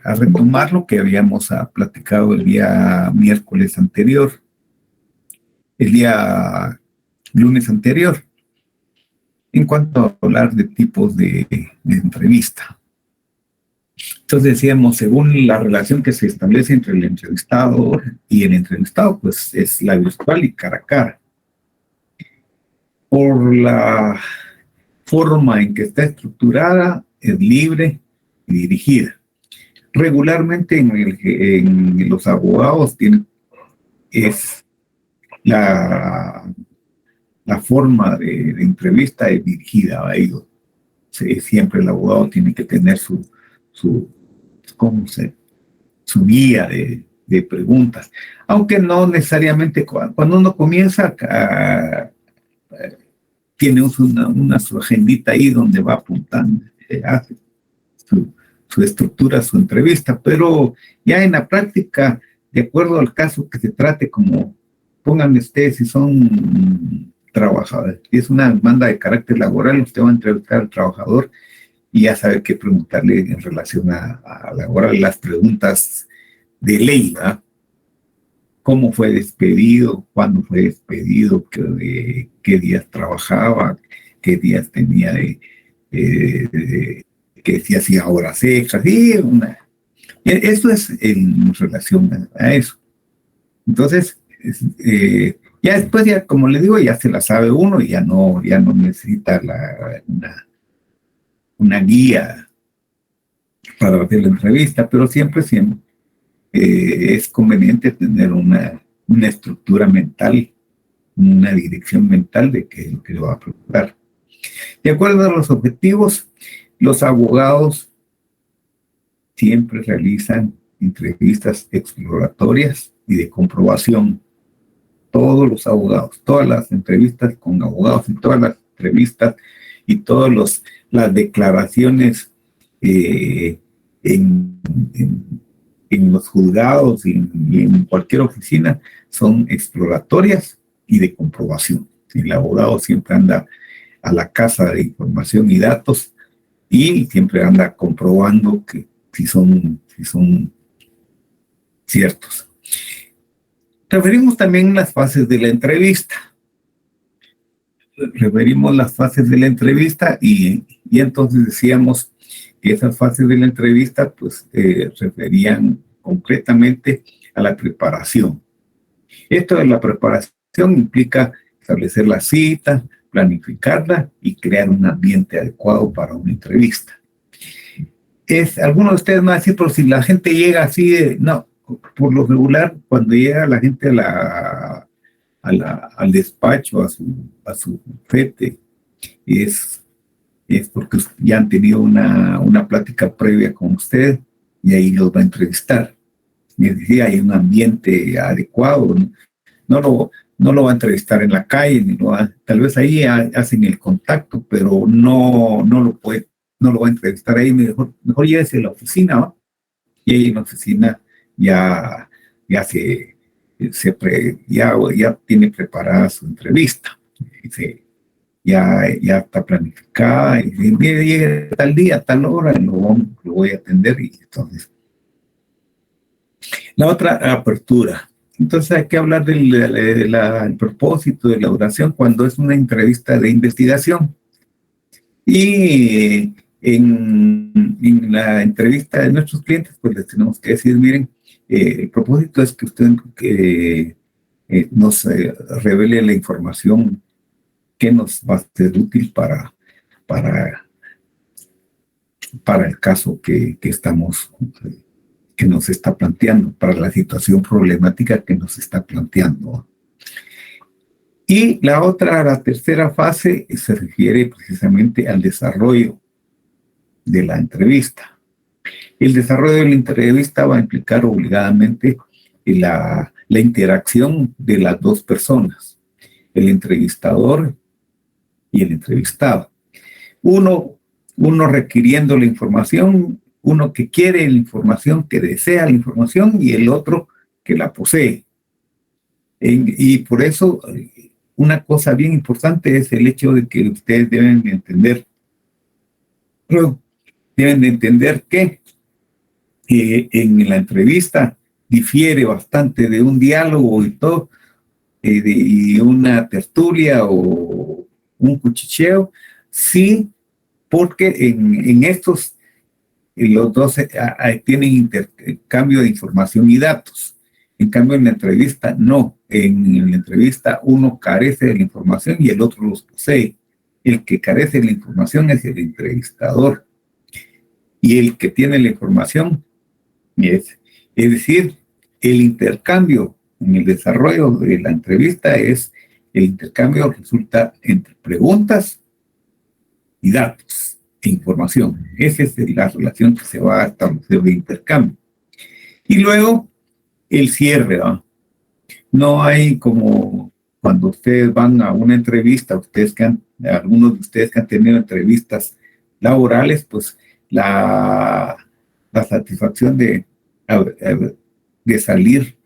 a retomar lo que habíamos platicado el día miércoles anterior, el día lunes anterior, en cuanto a hablar de tipos de entrevista. Entonces decíamos, según la relación que se establece entre el entrevistado y el entrevistado, pues es la virtual y cara a cara. Por la forma en que está estructurada, es libre y dirigida. Regularmente en los abogados es la forma de entrevista es dirigida a ellos. Siempre el abogado tiene que tener su guía de preguntas, aunque no necesariamente cuando uno comienza tiene su agendita ahí donde va apuntando, hace su estructura, su entrevista, pero ya en la práctica, de acuerdo al caso que se trate, como pongan ustedes si son trabajadores, si es una demanda de carácter laboral, usted va a entrevistar al trabajador y ya sabe qué preguntarle en relación a laboral, las preguntas de ley, ¿verdad? ¿Cómo fue despedido? ¿Cuándo fue despedido? ¿Qué días trabajaba? ¿Qué días tenía que si hacía horas extras? Eso es en relación a eso. Entonces, ya después, ya como le digo, ya se la sabe uno y ya no necesita una guía para hacer la entrevista, pero siempre es conveniente tener una estructura mental, una dirección mental de qué es lo que le va a preguntar. De acuerdo a los objetivos, los abogados siempre realizan entrevistas exploratorias y de comprobación. Todos los abogados, todas las entrevistas con abogados y todas las entrevistas y todas las declaraciones en los juzgados y en cualquier oficina son exploratorias y de comprobación. El abogado siempre anda a la casa de información y datos y siempre anda comprobando que si son ciertos. Referimos también las fases de la entrevista. Referimos las fases de la entrevista y entonces decíamos que esas fases de la entrevista pues referían concretamente a la preparación. Esto de la preparación implica establecer la cita, planificarla y crear un ambiente adecuado para una entrevista. Algunos de ustedes me van a decir, pero si la gente llega así, no, por lo regular, cuando llega la gente al despacho, a su bufete, es porque ya han tenido una plática previa con usted y ahí los va a entrevistar. Es decir, hay un ambiente adecuado, no lo va a entrevistar en la calle, tal vez ahí hacen el contacto, pero no lo va a entrevistar ahí, mejor llévese a la oficina, ¿no? Y ahí en la oficina ya tiene preparada su entrevista. Ya está planificada, y mire, llegue tal día, tal hora, lo voy a atender, y entonces. La otra, apertura. Entonces hay que hablar del propósito de la oración cuando es una entrevista de investigación. Y en la entrevista de nuestros clientes, pues les tenemos que decir, miren, el propósito es que usted nos revele la información que nos va a ser útil para el caso que nos está planteando, para la situación problemática que nos está planteando. Y la tercera fase se refiere precisamente al desarrollo de la entrevista. El desarrollo de la entrevista va a implicar obligadamente la interacción de las dos personas, el entrevistador y el entrevistado. Uno requiriendo la información, uno que quiere la información, que desea la información, y el otro que la posee. Y por eso, una cosa bien importante es el hecho de que ustedes deben de entender que en la entrevista difiere bastante de un diálogo y todo, y una tertulia o un cuchicheo, sí, porque en estos los dos tienen intercambio de información y datos. En cambio, en la entrevista, no. En la entrevista, uno carece de la información y el otro los posee. El que carece de la información es el entrevistador. Y el que tiene la información es decir, el intercambio en el desarrollo de la entrevista es el intercambio resulta entre preguntas y datos e información. Esa es la relación que se va a establecer de intercambio. Y luego el cierre, ¿no? No hay como cuando ustedes van a una entrevista, algunos de ustedes que han tenido entrevistas laborales, pues la satisfacción de salir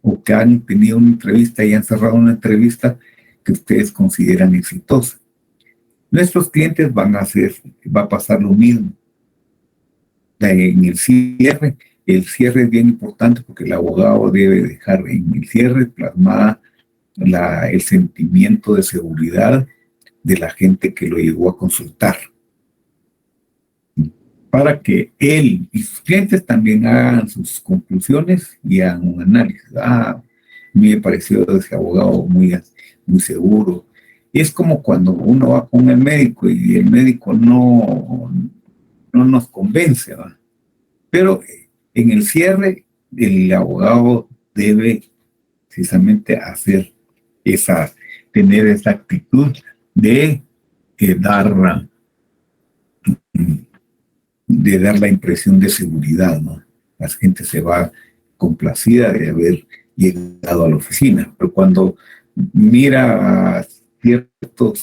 o que han tenido una entrevista y han cerrado una entrevista que ustedes consideran exitosa. Nuestros clientes va a pasar lo mismo. En el cierre es bien importante porque el abogado debe dejar en el cierre plasmada el sentimiento de seguridad de la gente que lo llegó a consultar, para que él y sus clientes también hagan sus conclusiones y hagan un análisis. A mí me pareció ese abogado muy seguro. Es como cuando uno va con el médico y el médico no nos convence, ¿va? Pero en el cierre, el abogado debe precisamente tener esa actitud de dar la impresión de seguridad, ¿no? La gente se va complacida de haber llegado a la oficina, pero cuando mira cierta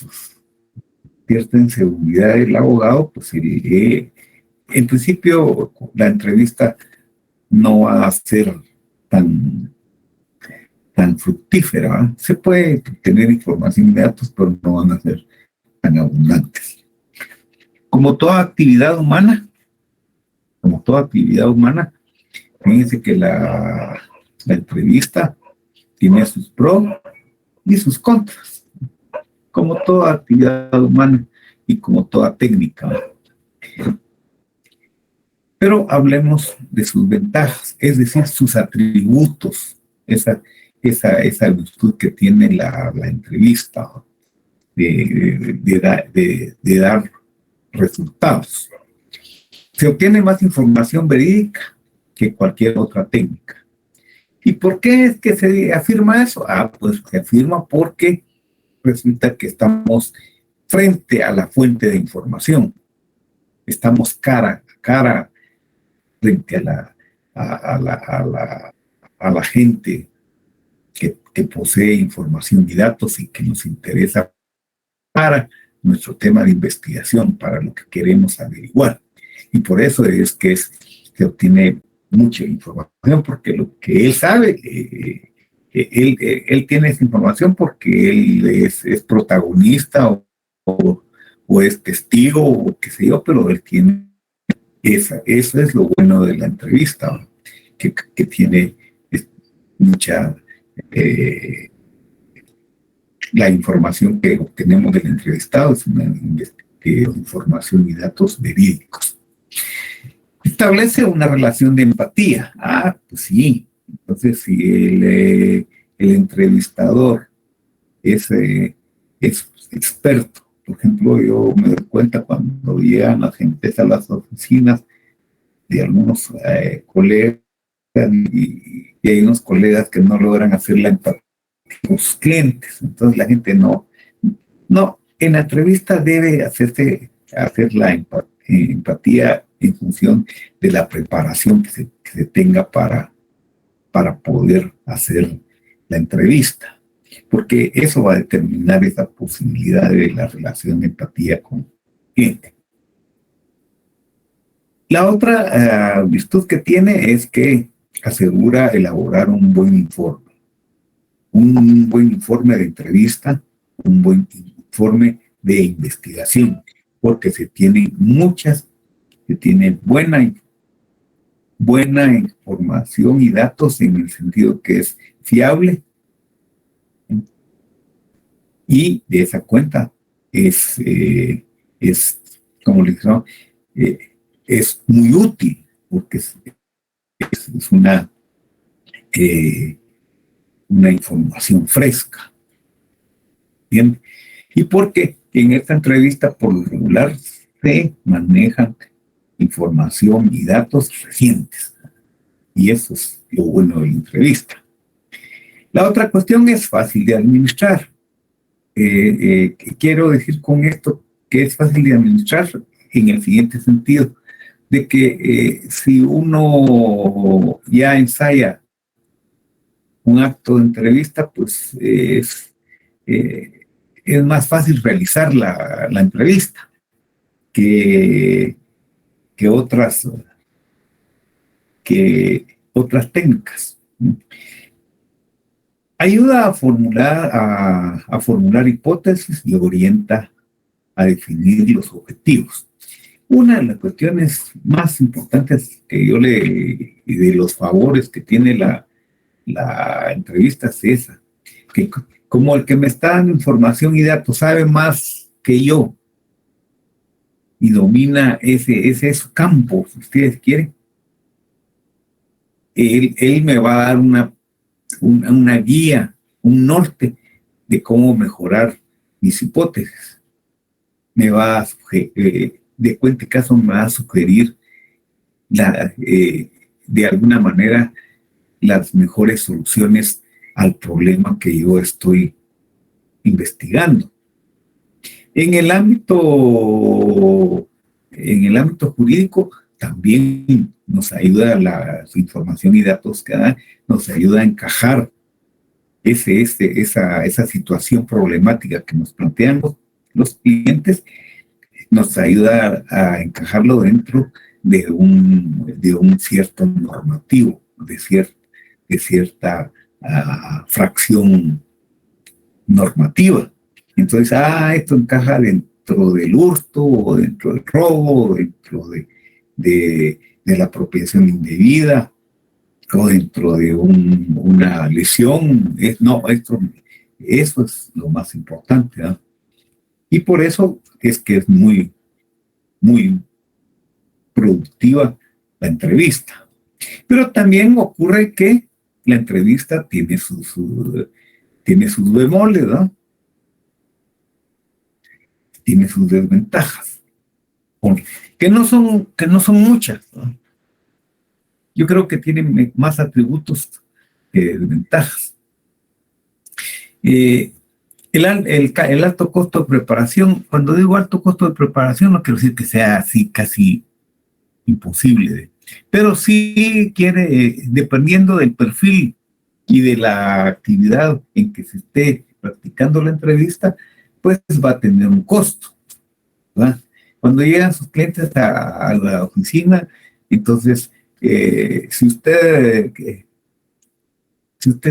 inseguridad del abogado, pues en principio la entrevista no va a ser tan fructífera, ¿eh? Se puede tener información y datos, pero no van a ser tan abundantes. Como toda actividad humana, fíjense que la entrevista tiene sus pros y sus contras, como toda actividad humana y como toda técnica. Pero hablemos de sus ventajas, es decir, sus atributos, esa virtud que tiene la entrevista de dar resultados. Se obtiene más información verídica que cualquier otra técnica. ¿Y por qué es que se afirma eso? Pues se afirma porque resulta que estamos frente a la fuente de información. Estamos cara a cara frente a la gente que posee información y datos y que nos interesa para nuestro tema de investigación, para lo que queremos averiguar. Y por eso es que se obtiene mucha información, porque lo que él sabe, él tiene esa información porque él es protagonista o es testigo o qué sé yo, pero él tiene eso es lo bueno de la entrevista, que tiene mucha la información que obtenemos del entrevistado es una información y datos verídicos. Establece una relación de empatía. Pues sí. Entonces, si el entrevistador es experto, por ejemplo, yo me doy cuenta cuando llegan las gentes a las oficinas de algunos colegas y hay unos colegas que no logran hacer la empatía con sus clientes. Entonces la gente no, en la entrevista debe hacer la empatía en función de la preparación que se tenga para poder hacer la entrevista, porque eso va a determinar esa posibilidad de la relación de empatía con el cliente. La otra virtud que tiene es que asegura elaborar un buen informe. Un buen informe de entrevista, un buen informe de investigación, porque se tiene buena buena información y datos en el sentido que es fiable, y de esa cuenta es como le digo, es muy útil porque es una información fresca. ¿Bien? Y porque en esta entrevista por lo regular se manejan información y datos recientes. Y eso es lo bueno de la entrevista. La otra cuestión es fácil de administrar. Quiero decir con esto que es fácil de administrar en el siguiente sentido, de que si uno ya ensaya un acto de entrevista, pues es más fácil realizar la entrevista que, que, otras, que otras técnicas. Ayuda a formular hipótesis y orienta a definir los objetivos. Una de las cuestiones más importantes que yo y de los favores que tiene la entrevista es esa, que como el que me está dando información y datos sabe más que yo y domina ese campo, si ustedes quieren, él me va a dar una guía, un norte de cómo mejorar mis hipótesis. Me va a de cuenta caso me va a sugerir de alguna manera las mejores soluciones al problema que yo estoy investigando. En el ámbito, en el ámbito jurídico también nos ayuda la información y datos que da, nos ayuda a encajar esa situación problemática que nos planteamos los clientes, nos ayuda a encajarlo dentro de un cierto normativo, de cierta fracción normativa. Entonces, esto encaja dentro del hurto, o dentro del robo, o dentro de la apropiación indebida, o dentro de una lesión. No, eso es lo más importante, ¿no? Y por eso es que es muy, muy productiva la entrevista. Pero también ocurre que la entrevista tiene tiene sus bemoles, ¿no? Tiene sus desventajas, que no son muchas, ¿no? Yo creo que tiene más atributos que desventajas. El alto costo de preparación, cuando digo alto costo de preparación, no quiero decir que sea así casi imposible, pero sí dependiendo del perfil y de la actividad en que se esté practicando la entrevista, pues va a tener un costo, ¿verdad? Cuando llegan sus clientes a la oficina, entonces, si usted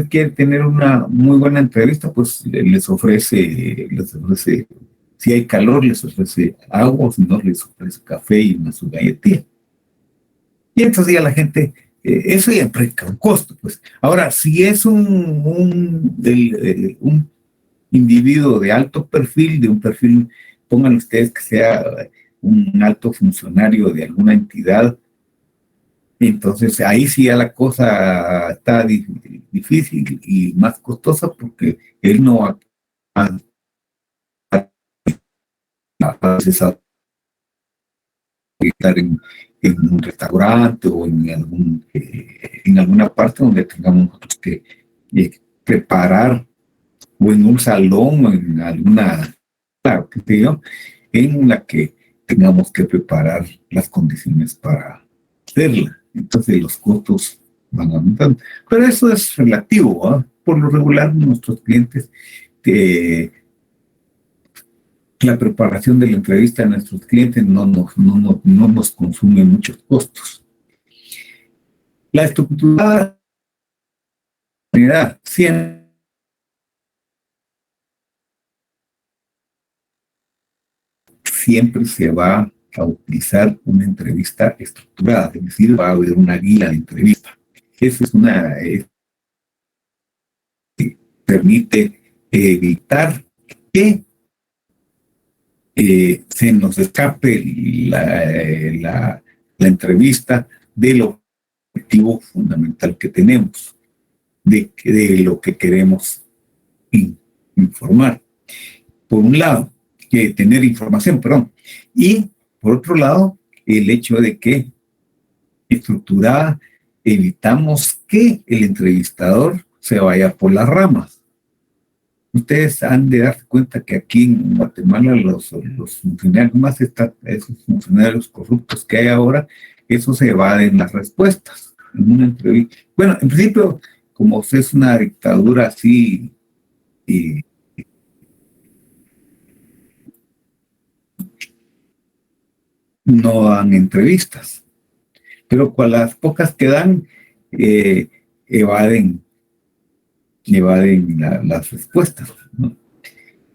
quiere tener una muy buena entrevista, pues les ofrece, si hay calor, les ofrece agua, si no, les ofrece café y su galletilla. Y entonces ya la gente, eso ya implica un costo, pues. Ahora, si es un individuo de alto perfil, de un perfil, pongan ustedes que sea un alto funcionario de alguna entidad, entonces ahí sí ya la cosa está difícil y más costosa porque él no va a estar en un restaurante o en alguna parte donde tengamos que preparar, o en un salón o en alguna, claro, que te digo, en la que tengamos que preparar las condiciones para hacerla. Entonces los costos van aumentando. Pero eso es relativo, ¿eh? Por lo regular, nuestros clientes, que la preparación de la entrevista a nuestros clientes no nos consume muchos costos. La estructura siempre se va a utilizar una entrevista estructurada, es decir, va a haber una guía de entrevista. Eso es permite evitar que se nos escape la entrevista del objetivo fundamental que tenemos, de lo que queremos informar. Por un lado, tener información, perdón, y por otro lado, el hecho de que estructurada evitamos que el entrevistador se vaya por las ramas. Ustedes han de darse cuenta que aquí en Guatemala los funcionarios, más esos funcionarios corruptos que hay ahora, eso se evaden las respuestas. En una entrevista. Bueno, en principio, como es una dictadura así, no dan entrevistas, pero con las pocas que dan, evaden las respuestas, ¿no?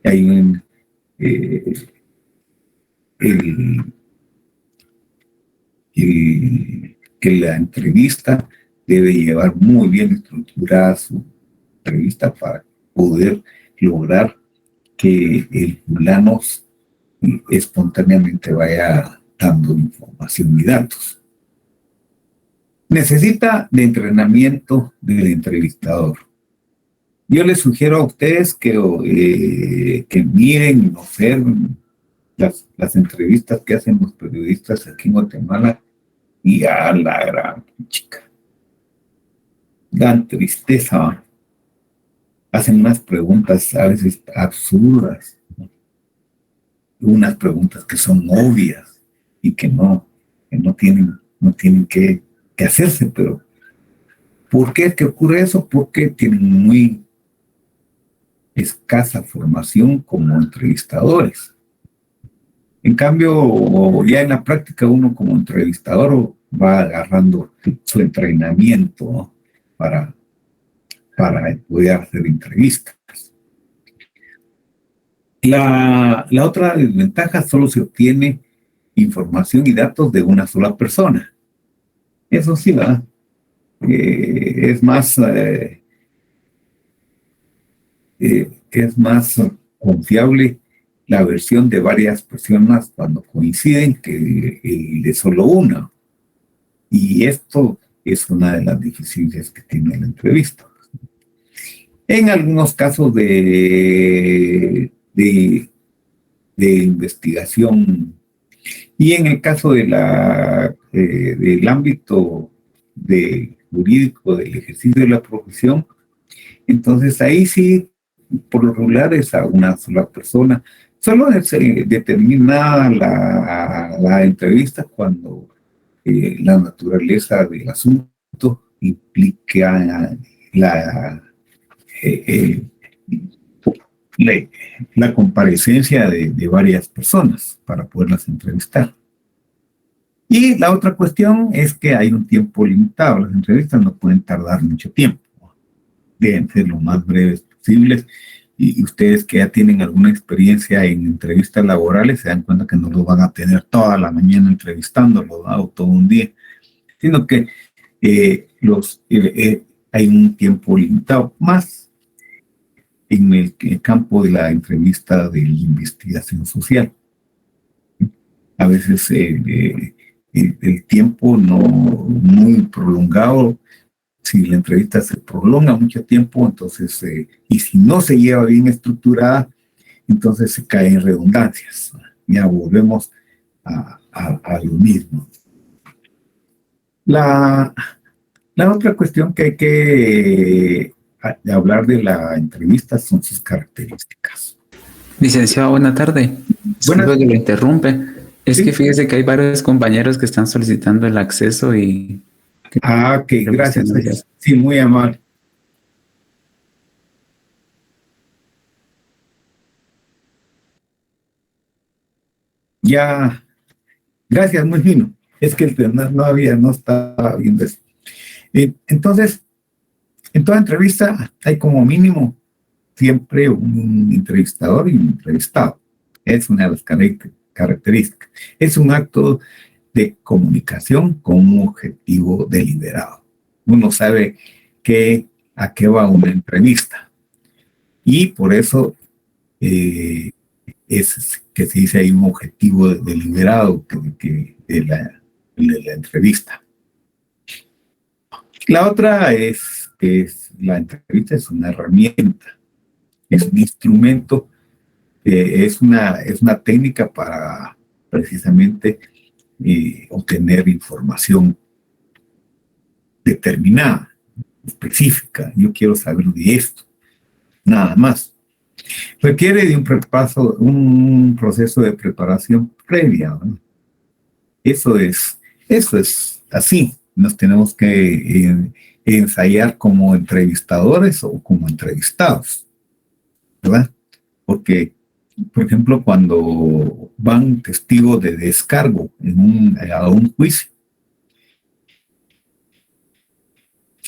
Hay que la entrevista debe llevar muy bien estructurada su entrevista para poder lograr que el fulano espontáneamente vaya dando información y datos. Necesita de entrenamiento del entrevistador. Yo les sugiero a ustedes que miren y observen las entrevistas que hacen los periodistas aquí en Guatemala y a la gran chica. Dan tristeza. Hacen unas preguntas a veces absurdas, ¿no? Unas preguntas que son obvias y que no tienen que hacerse, pero ¿por qué es que ocurre eso? Porque tienen muy escasa formación como entrevistadores. En cambio, ya en la práctica uno como entrevistador va agarrando su entrenamiento, ¿no? para poder hacer entrevistas. La otra desventaja, solo se obtiene información y datos de una sola persona. Eso sí, ¿verdad? Es más confiable la versión de varias personas cuando coinciden que de solo una. Y esto es una de las deficiencias que tiene la entrevista. En algunos casos de investigación y en el caso del ámbito jurídico del ejercicio de la profesión, entonces ahí sí, por lo regular es a una sola persona. Solo es determinada la entrevista cuando la naturaleza del asunto implica la comparecencia de varias personas para poderlas entrevistar. Y la otra cuestión es que hay un tiempo limitado. Las entrevistas no pueden tardar mucho tiempo. Deben ser lo más breves posibles. Y ustedes que ya tienen alguna experiencia en entrevistas laborales se dan cuenta que no los van a tener toda la mañana entrevistándolos, ¿no? O todo un día, sino que hay un tiempo limitado, más en el campo de la entrevista de investigación social. A veces el tiempo no muy prolongado, si la entrevista se prolonga mucho tiempo, entonces, y si no se lleva bien estructurada, entonces se cae en redundancias. Ya volvemos a lo mismo. La otra cuestión que hay que hablar de la entrevista son sus características. Licenciado, buena tarde. Disculpe que lo interrumpe. Es que fíjese que hay varios compañeros que están solicitando el acceso y... Ok, gracias. Sí, muy amable. Ya, gracias, muy fino. Es que no estaba viendo eso. Entonces, en toda entrevista hay como mínimo siempre un entrevistador y un entrevistado. Es una de las características. Es un acto de comunicación con un objetivo deliberado. Uno sabe a qué va una entrevista. Y por eso es que se dice hay un objetivo deliberado de la entrevista. La otra es la entrevista es una herramienta, es un instrumento, es una técnica para precisamente obtener información determinada, específica. Yo quiero saber de esto, nada más. Requiere de un proceso de preparación previa, ¿no? Eso es así. Nos tenemos que ensayar como entrevistadores o como entrevistados, ¿verdad? Porque, por ejemplo, cuando van testigos de descargo a un juicio,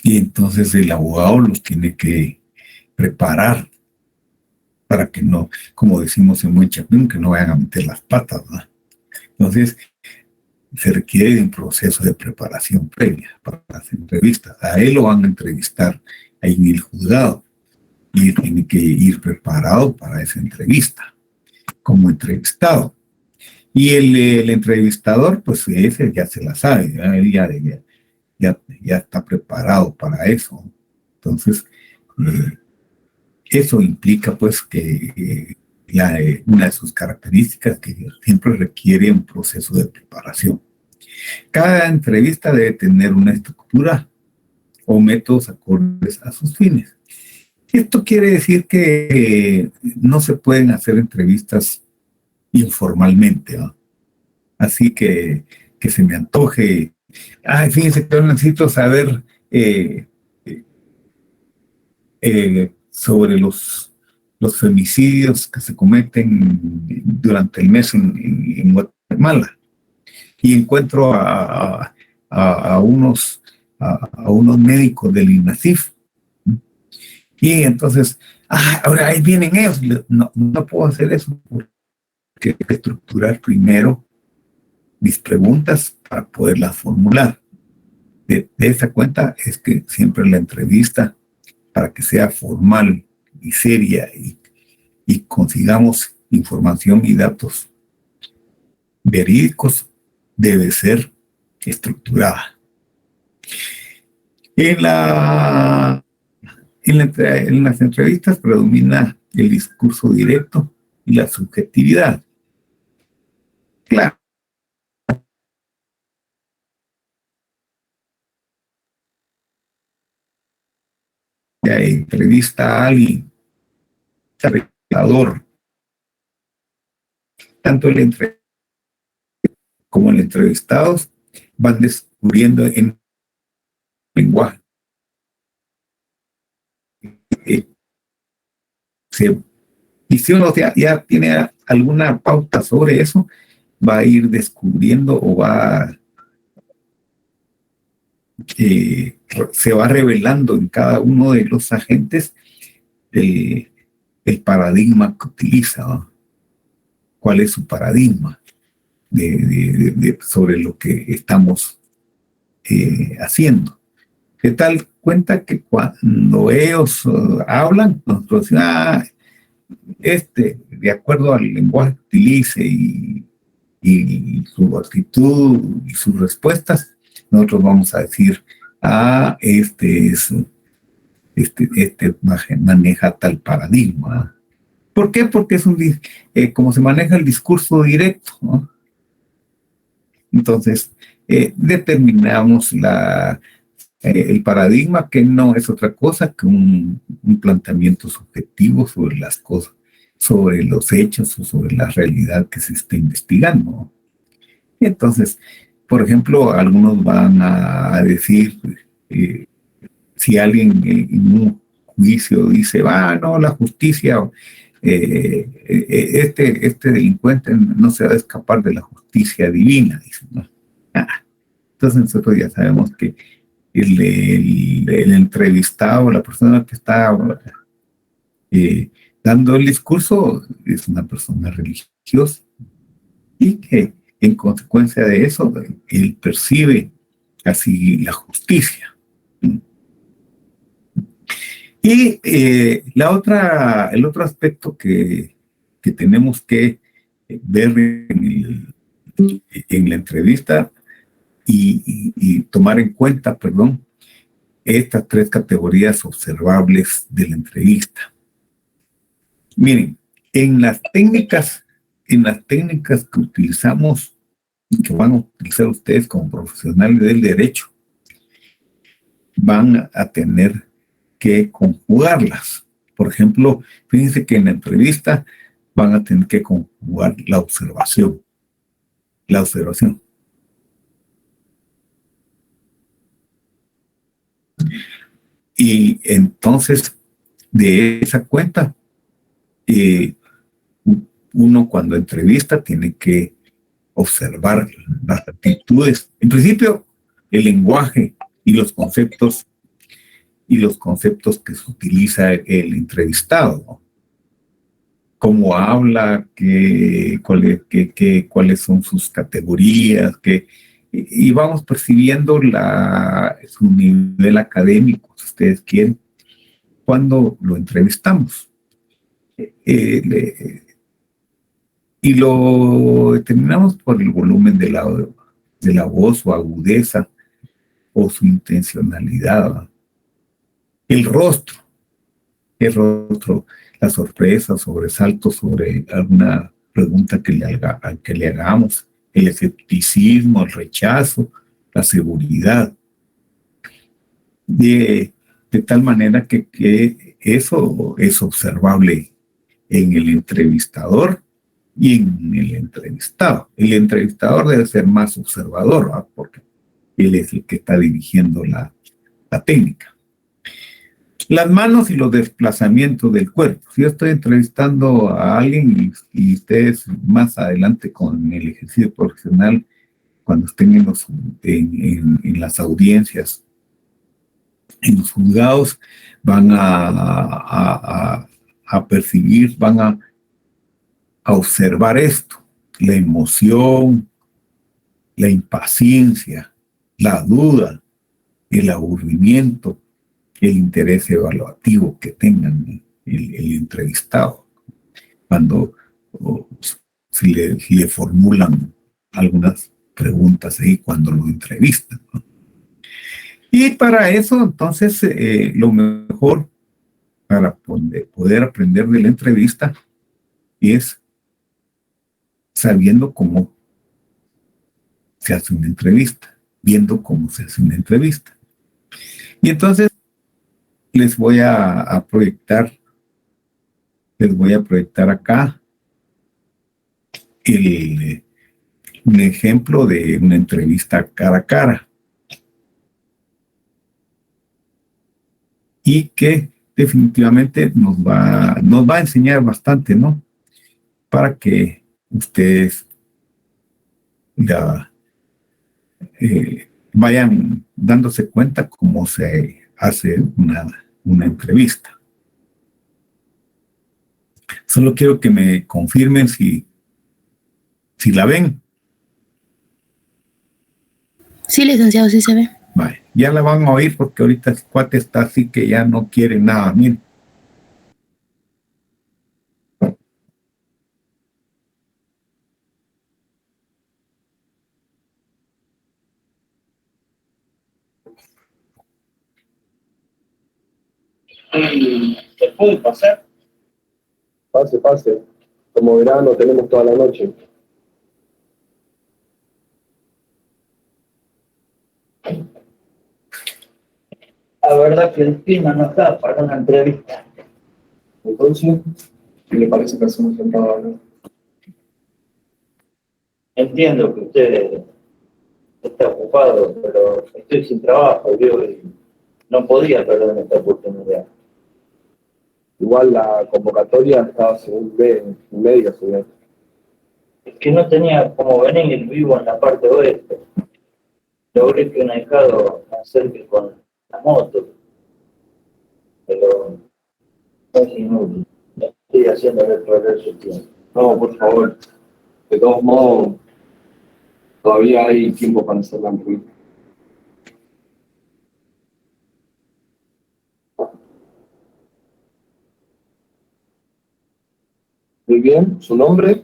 y entonces el abogado los tiene que preparar para que no, como decimos en buen chapín, que no vayan a meter las patas, ¿verdad? Entonces, se requiere de un proceso de preparación previa para las entrevistas. A él lo van a entrevistar ahí en el juzgado y tiene que ir preparado para esa entrevista como entrevistado. Y el entrevistador, pues ese ya se la sabe, él ya está preparado para eso. Entonces, eso implica pues que una de sus características que siempre requiere un proceso de preparación. Cada entrevista debe tener una estructura o métodos acordes a sus fines. Esto quiere decir que no se pueden hacer entrevistas informalmente, ¿no? Así que se me antoje. Fíjense que yo necesito saber sobre los femicidios que se cometen durante el mes en Guatemala. Y encuentro a unos médicos del INASIF. Y entonces, ahora ahí vienen ellos. No puedo hacer eso porque hay que estructurar primero mis preguntas para poderlas formular. De esa cuenta es que siempre la entrevista, para que sea formal y seria y consigamos información y datos verídicos, debe ser estructurada. En las entrevistas predomina el discurso directo y la subjetividad. Claro. Ya entrevista a alguien, revelador, tanto el entrevistado como el entrevistado van descubriendo en lenguaje. Y si uno ya tiene alguna pauta sobre eso, va a ir descubriendo o se va revelando en cada uno de los agentes el paradigma que utiliza, ¿no? ¿Cuál es su paradigma sobre lo que estamos haciendo? ¿Qué tal cuenta que cuando ellos hablan, nosotros decimos, de acuerdo al lenguaje que utilice y su actitud y sus respuestas, nosotros vamos a decir, este maneja tal paradigma. ¿Por qué? Porque es como se maneja el discurso directo, ¿no? Entonces, determinamos el paradigma, que no es otra cosa que un planteamiento subjetivo sobre las cosas, sobre los hechos o sobre la realidad que se está investigando. Entonces, por ejemplo, algunos van a decir, si alguien en un juicio dice, no, la justicia, este delincuente no se va a escapar de la justicia divina, dicen, ¿no? Entonces nosotros ya sabemos que el entrevistado, la persona que está dando el discurso, es una persona religiosa, y que en consecuencia de eso él percibe así la justicia. Y el otro aspecto que tenemos que ver en la entrevista y tomar en cuenta, perdón, estas tres categorías observables de la entrevista. Miren, en las técnicas que utilizamos y que van a utilizar ustedes como profesionales del derecho, van a tener que conjugarlas. Por ejemplo, fíjense que en la entrevista van a tener que conjugar la observación. La observación. Y entonces, de esa cuenta, uno cuando entrevista tiene que observar las actitudes. En principio, el lenguaje y los conceptos que se utiliza el entrevistado, ¿no? Cómo habla, cuáles son sus categorías, y vamos percibiendo su nivel académico, si ustedes quieren, cuando lo entrevistamos. Y lo determinamos por el volumen de la voz, o agudeza, o su intencionalidad, ¿no? El rostro, la sorpresa, sobresalto sobre alguna pregunta que le hagamos, el escepticismo, el rechazo, la seguridad, de tal manera que eso es observable en el entrevistador y en el entrevistado. El entrevistador debe ser más observador, ¿no? Porque él es el que está dirigiendo la técnica. Las manos y los desplazamientos del cuerpo. Si yo estoy entrevistando a alguien y ustedes más adelante con el ejercicio profesional, cuando estén en las audiencias, en los juzgados, van a percibir, van a observar esto: la emoción, la impaciencia, la duda, el aburrimiento, el interés evaluativo que tengan el entrevistado cuando si le formulan algunas preguntas ahí cuando lo entrevistan, ¿no? Y para eso, entonces, lo mejor para poder aprender de la entrevista es sabiendo cómo se hace una entrevista, viendo cómo se hace una entrevista. Y entonces les voy a proyectar acá un ejemplo de una entrevista cara a cara, y que definitivamente nos va a enseñar bastante, ¿no? Para que ustedes ya vayan dándose cuenta cómo se hace una entrevista. Solo quiero que me confirmen si la ven. Sí, licenciado, sí se ve. Vale, ya la van a oír porque ahorita el cuate está así que ya no quiere nada. Miren. ¿Se puede pasar? Pase. Como verán, lo tenemos toda la noche. La verdad que el clima no está para una entrevista. Entonces, ¿qué le parece que hacemos el trabajo? Entiendo que usted está ocupado, pero estoy sin trabajo, y no podía perder esta oportunidad. Igual la convocatoria estaba según médica, señor. Es que no tenía cómo venir, vivo en la parte oeste. Logré que un ahijado me acerque con la moto, pero no es inútil. Estoy haciendo perder su tiempo. No, por favor. De todos modos, todavía hay tiempo para hacer la entrevista. Muy bien, ¿su nombre?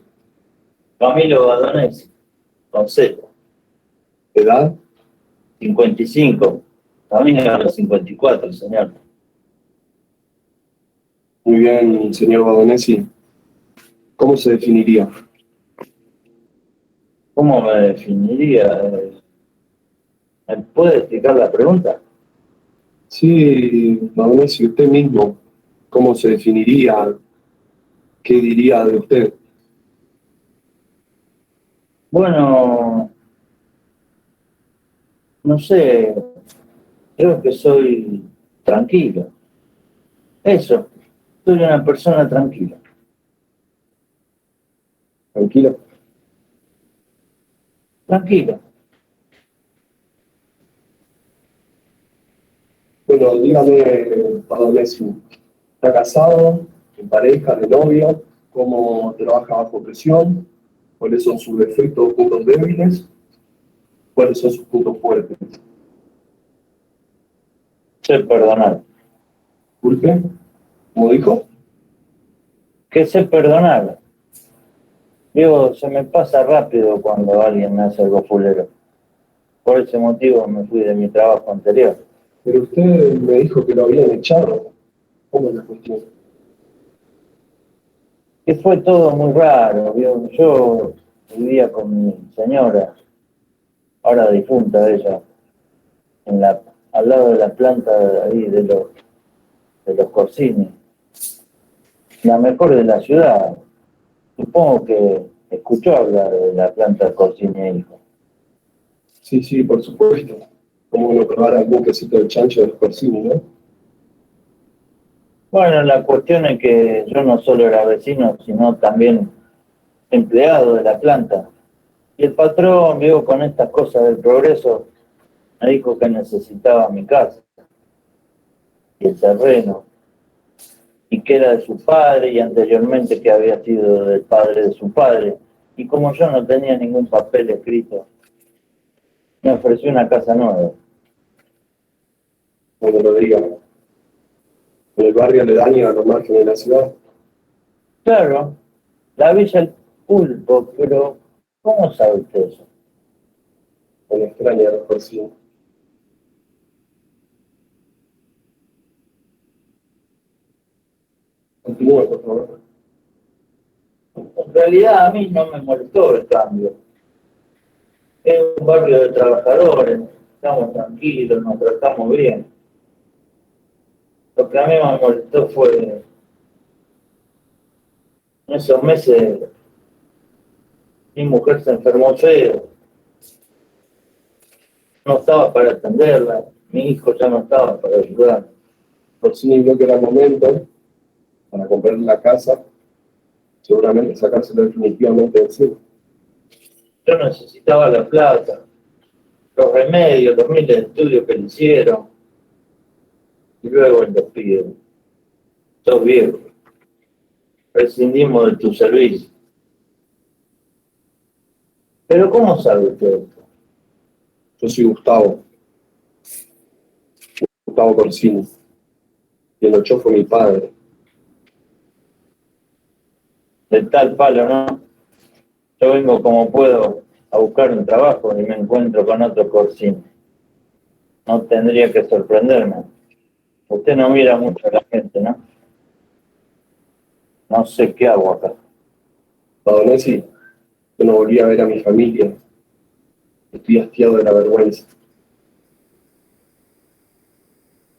Camilo Badonesi, con Z, ¿Edad? 55. También a los 54, señor. Muy bien, señor Badonesi. ¿Cómo se definiría? ¿Cómo me definiría? ¿Me puede explicar la pregunta? Sí, Badonesi, usted mismo, ¿cómo se definiría? ¿Qué diría de usted? Bueno, no sé, creo que soy tranquilo. Eso, soy una persona tranquila. ¿Tranquilo? Tranquila. Bueno, dígame, Badonesi, ¿está casado? ¿En pareja? ¿De novio? ¿Cómo trabaja bajo presión? ¿Cuáles son sus defectos o puntos débiles? ¿Cuáles son sus puntos fuertes? Sé perdonar. ¿Disculpe? ¿Cómo dijo? ¿Qué sé perdonar? Digo, se me pasa rápido cuando alguien me hace algo fulero. Por ese motivo me fui de mi trabajo anterior. Pero usted me dijo que lo habían echado. ¿Cómo es la cuestión? Que fue todo muy raro. ¿Vio? Yo vivía con mi señora, ahora difunta ella, al lado de la planta de ahí de los Corsini, la mejor de la ciudad. Supongo que escuchó hablar de la planta Corsini e Hijo. Sí, sí, por supuesto. ¿Cómo no probar algún quesito de chancho de los Corsini, no? Bueno, la cuestión es que yo no solo era vecino, sino también empleado de la planta. Y el patrón, vio, con estas cosas del progreso, me dijo que necesitaba mi casa y el terreno, y que era de su padre y anteriormente que había sido del padre de su padre. Y como yo no tenía ningún papel escrito, me ofreció una casa nueva. Como lo diga. En el barrio aledaño a los márgenes de la ciudad. Claro, la Villa El Pulpo, pero ¿cómo sabe usted eso? Me extraña a los Corsini. Continúe, por favor. En realidad a mí no me molestó el cambio. Es un barrio de trabajadores, estamos tranquilos, nos tratamos bien. Lo que a mí me molestó fue en esos meses mi mujer se enfermó feo, no estaba para atenderla, mi hijo ya no estaba para ayudar. Corsini vio que era el momento para comprar la casa, seguramente sacárselo definitivamente de encima. Yo necesitaba la plata, los remedios, los miles de estudios que le hicieron, y luego el despido. Sos viejo, prescindimos de tu servicio. Pero ¿cómo sabe usted esto? Yo soy Gustavo Corsini. Quien lo echó fue mi padre. De tal palo, ¿no? Yo vengo como puedo a buscar un trabajo y me encuentro con otro Corsini. No tendría que sorprenderme. Usted no mira mucho a la gente, ¿no? No sé qué hago acá. Badonesi, yo no volví a ver a mi familia. Estoy hastiado de la vergüenza.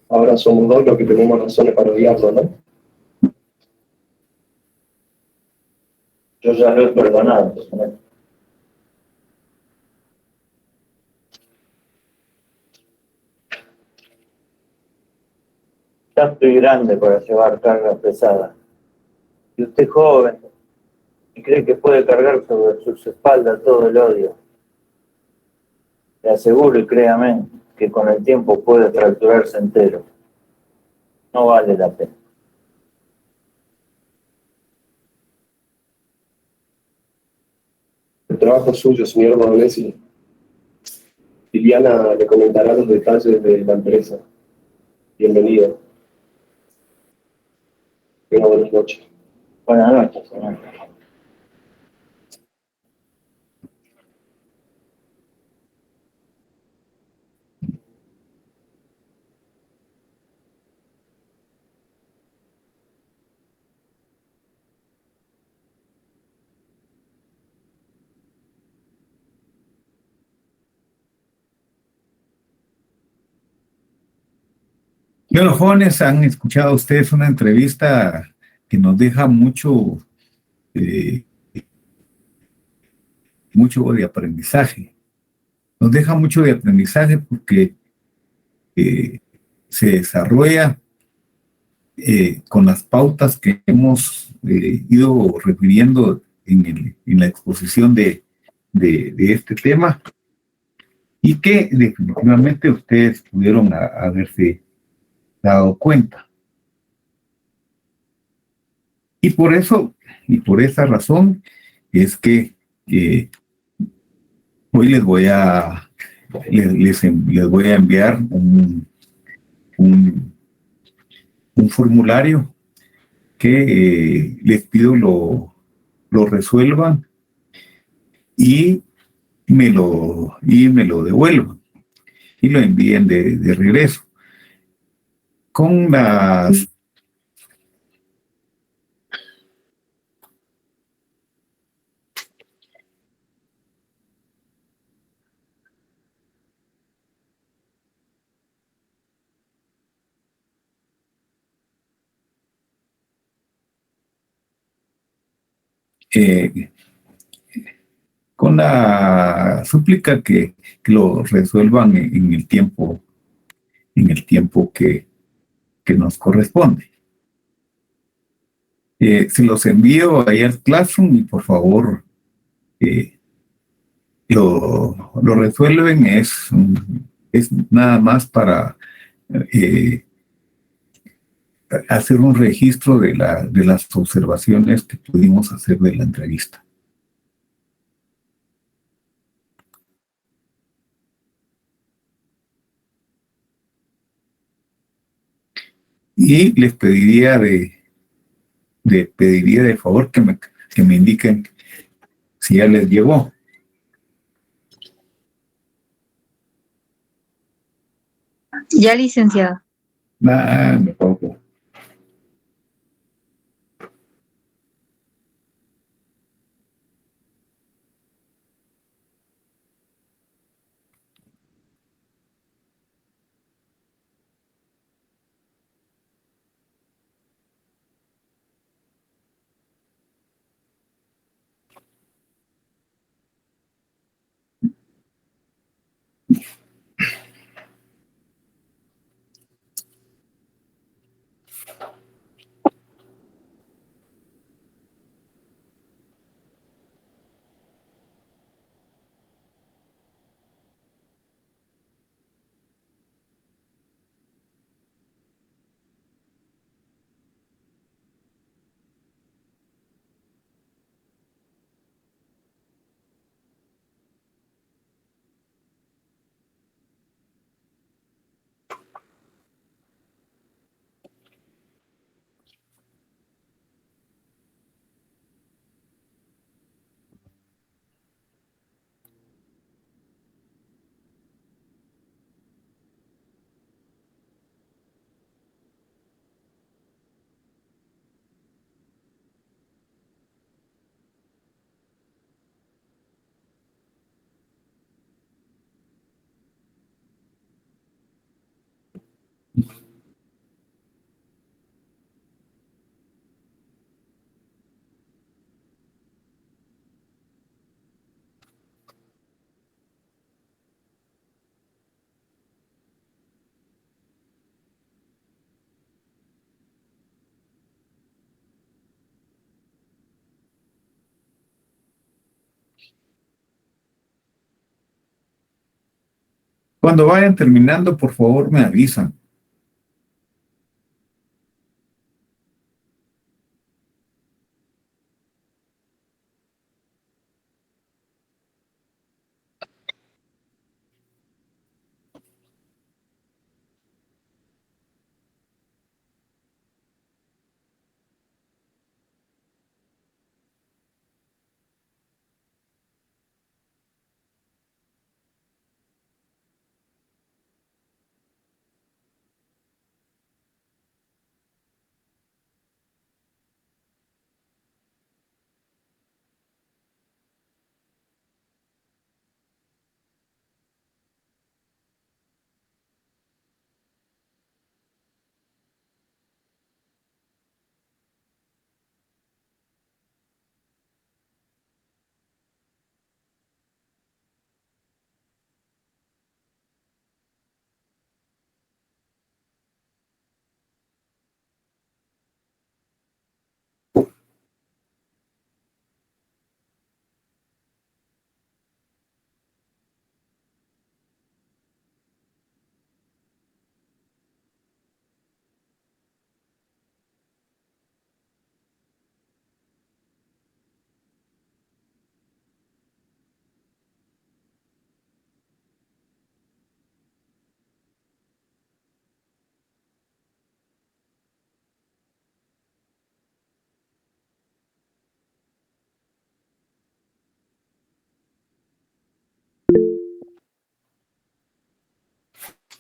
Ahora somos dos los que tenemos razones para odiarlo, ¿no? Yo ya lo he perdonado, señor. Ya estoy grande para llevar cargas pesadas. Y usted es joven y cree que puede cargar sobre sus espaldas todo el odio. Le aseguro y créame que con el tiempo puede fracturarse entero. No vale la pena. trabajo suyo, señor Bolognesi. Liliana le comentará los detalles de la empresa. Bienvenido. Tenga buenas noches. Buenas noches, señor. Bueno, jóvenes, han escuchado ustedes una entrevista que nos deja eh, mucho de aprendizaje. Nos deja mucho de aprendizaje porque eh, se desarrolla con las pautas que hemos ido refiriendo en la exposición de este tema y que definitivamente ustedes pudieron haberse dado cuenta. Y por eso, y por esa razón, es que hoy les voy a enviar un formulario que les pido lo resuelvan y me lo devuelvan y lo envíen de regreso con las con la súplica que lo resuelvan en el tiempo que nos corresponde. Se los envío ahí al Classroom y por favor lo resuelven. Es nada más para hacer un registro de las observaciones que pudimos hacer de la entrevista. Y les pediría pediría de favor que me indiquen si ya les llegó. Ya, licenciado. Me pongo. Cuando vayan terminando, por favor, me avisan.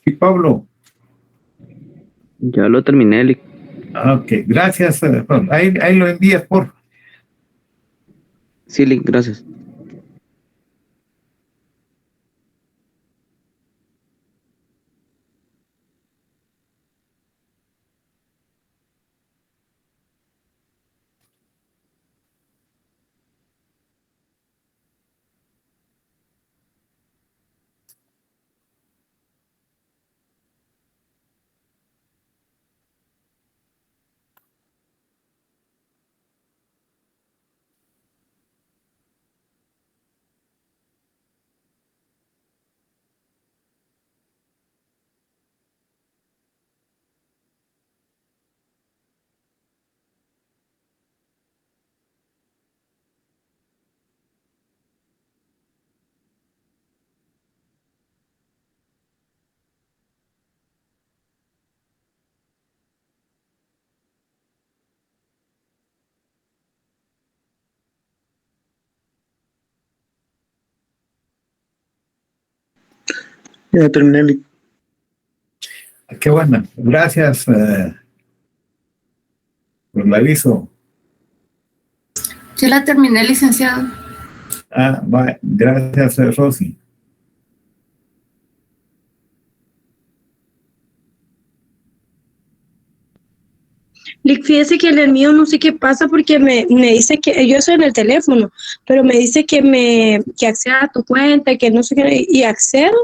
Y Pablo. Ya lo terminé, Lic. Ok, gracias. Pablo. Ahí lo envías, por favor. Sí, Lic, gracias. Ya terminé, Lic. Qué bueno. Gracias por el aviso. Yo la terminé, licenciado. Gracias, Rosy. Lic, fíjese que en el mío no sé qué pasa porque me dice que yo estoy en el teléfono, pero me dice que acceda a tu cuenta, que no sé qué, y accedo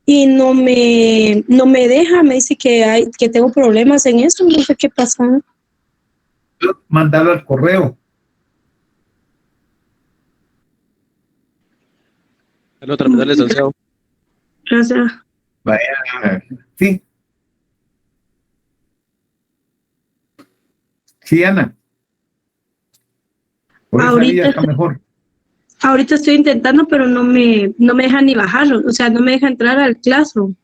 y no me deja, me dice que tengo problemas en eso, no sé qué pasa. Mandalo al correo. Ya lo terminé, licenciado. Gracias. Vaya, sí. Sí, Ana. Por esa vía está mejor. Ahorita estoy intentando, pero no me deja ni bajarlo, o sea, no me deja entrar al Classroom.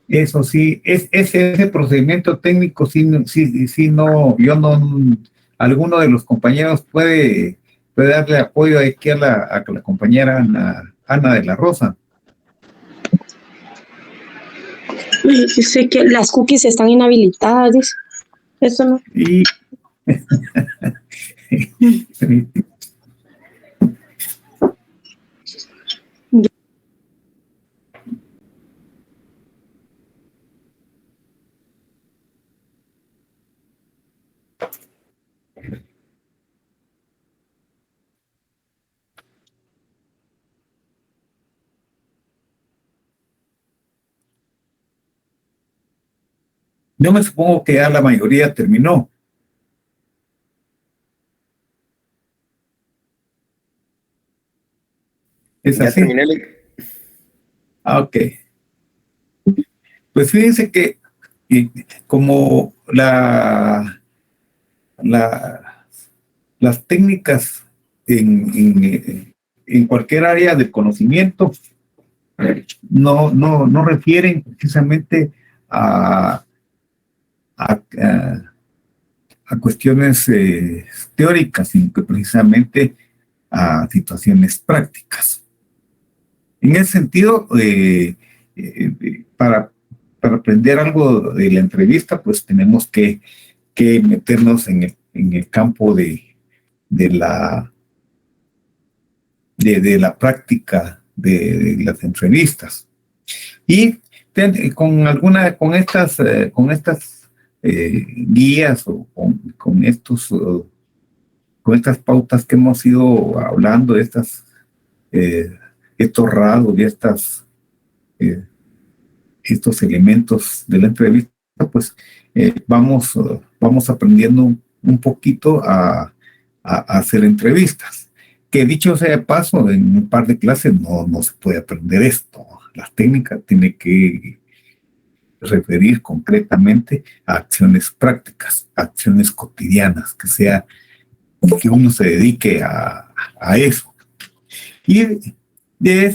Eso sí, ese procedimiento técnico, sí, no, yo no, alguno de los compañeros puede darle apoyo aquí a la compañera Ana de la Rosa. Yo sé que las cookies están inhabilitadas, dice. Eso no. Y yo me supongo que ya la mayoría terminó. ¿Es así? Ya terminé, Lic. Ok. Pues fíjense que como las técnicas en cualquier área del conocimiento no refieren precisamente a cuestiones teóricas, sino que precisamente a situaciones prácticas. En ese sentido, para aprender algo de la entrevista, pues tenemos que meternos en el campo de la práctica de las entrevistas. Y con estas guías o con estas pautas que hemos ido hablando, estos rasgos y estos elementos de la entrevista, pues vamos aprendiendo un poquito a hacer entrevistas. Que dicho sea de paso, en un par de clases no se puede aprender esto. Las técnicas tienen que referir concretamente a acciones prácticas, acciones cotidianas, que uno se dedique a eso. Y de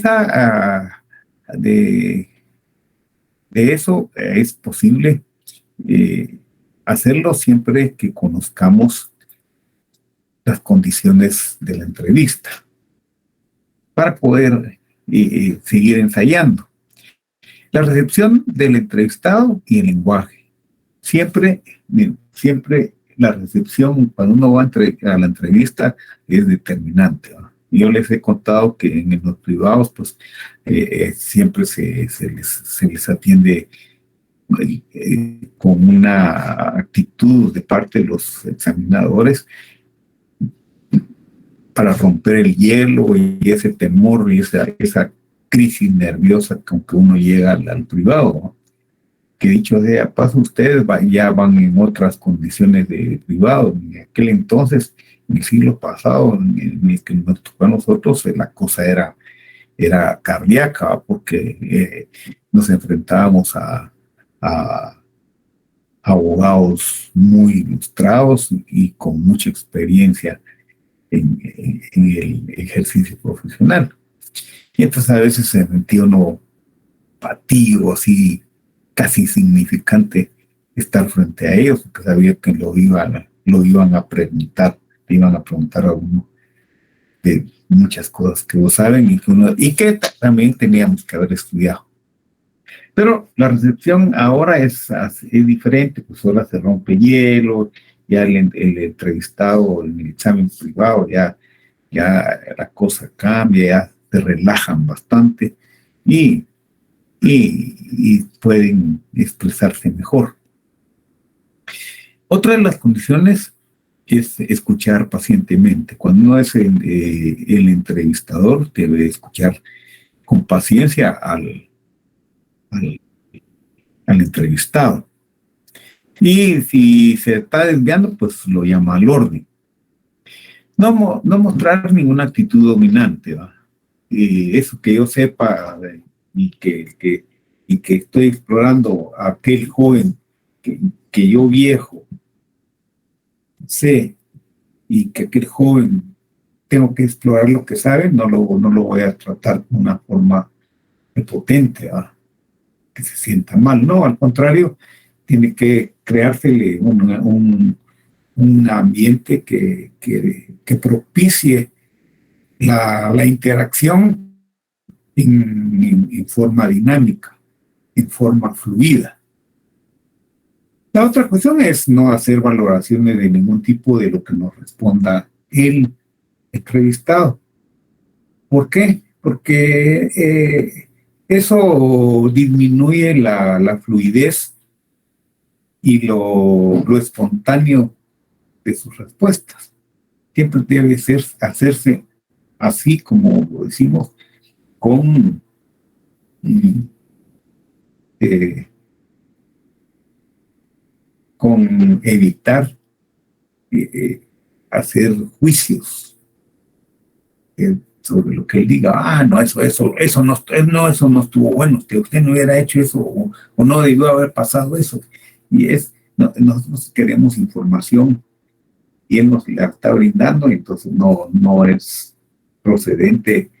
eso es posible hacerlo siempre que conozcamos las condiciones de la entrevista. Para poder seguir ensayando. La recepción del entrevistado y el lenguaje. Siempre la recepción, cuando uno va a la entrevista, es determinante, ¿no? Yo les he contado que en los privados, pues, siempre se les atiende con una actitud de parte de los examinadores para romper el hielo y ese temor y esa crisis nerviosa con que uno llega al privado, ¿no? Que dicho sea paso, ustedes ya van en otras condiciones de privado. En aquel entonces, en el siglo pasado, en el que nos tocó a nosotros, la cosa era cardíaca, porque nos enfrentábamos a abogados muy ilustrados y con mucha experiencia en el ejercicio profesional. Y entonces a veces se sentía uno patigo, así casi insignificante estar frente a ellos, porque sabía que lo iban a preguntar, le iban a preguntar a uno de muchas cosas que no saben y que también teníamos que haber estudiado. Pero la recepción ahora es diferente, pues ahora se rompe hielo, ya el entrevistado en el examen privado ya la cosa cambia, ya se relajan bastante y pueden expresarse mejor. Otra de las condiciones es escuchar pacientemente. Cuando uno es el entrevistador, debe escuchar con paciencia al entrevistado. Y si se está desviando, pues lo llama al orden. No mostrar ninguna actitud dominante, ¿va? Eso que yo sepa y que estoy explorando a aquel joven que yo viejo sé y que aquel joven tengo que explorar lo que sabe, no lo voy a tratar de una forma prepotente, ¿va? Que se sienta mal. No, al contrario, tiene que creársele un ambiente que propicie la interacción en forma dinámica, en forma fluida. La otra cuestión es no hacer valoraciones de ningún tipo de lo que nos responda el entrevistado. ¿Por qué? Porque eso disminuye la fluidez y lo espontáneo de sus respuestas. Siempre debe hacerse así, como decimos, con evitar hacer juicios sobre lo que él diga. No, eso no estuvo bueno, usted no hubiera hecho eso, o no debió haber pasado eso. Y nosotros queremos información y él nos la está brindando, y entonces no es procedente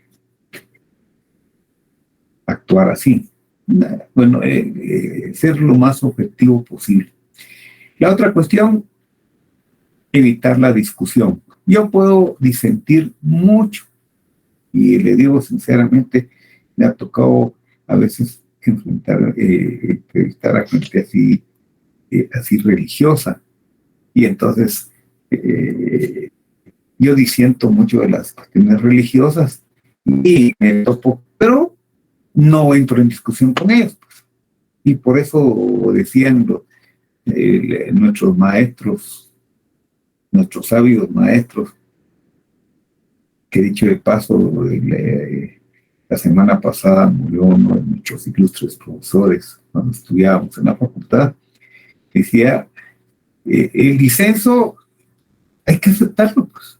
actuar así. Bueno, ser lo más objetivo posible. La otra cuestión, evitar la discusión. Yo puedo disentir mucho, y le digo sinceramente, me ha tocado a veces entrevistar a gente así religiosa, y entonces yo disiento mucho de las cuestiones religiosas y me topo, pero no entro en discusión con ellos, pues. Y por eso decían nuestros maestros, nuestros sabios maestros, que dicho de paso, la semana pasada murió uno de nuestros ilustres profesores cuando estudiábamos en la facultad. Decía, el disenso hay que aceptarlo, pues.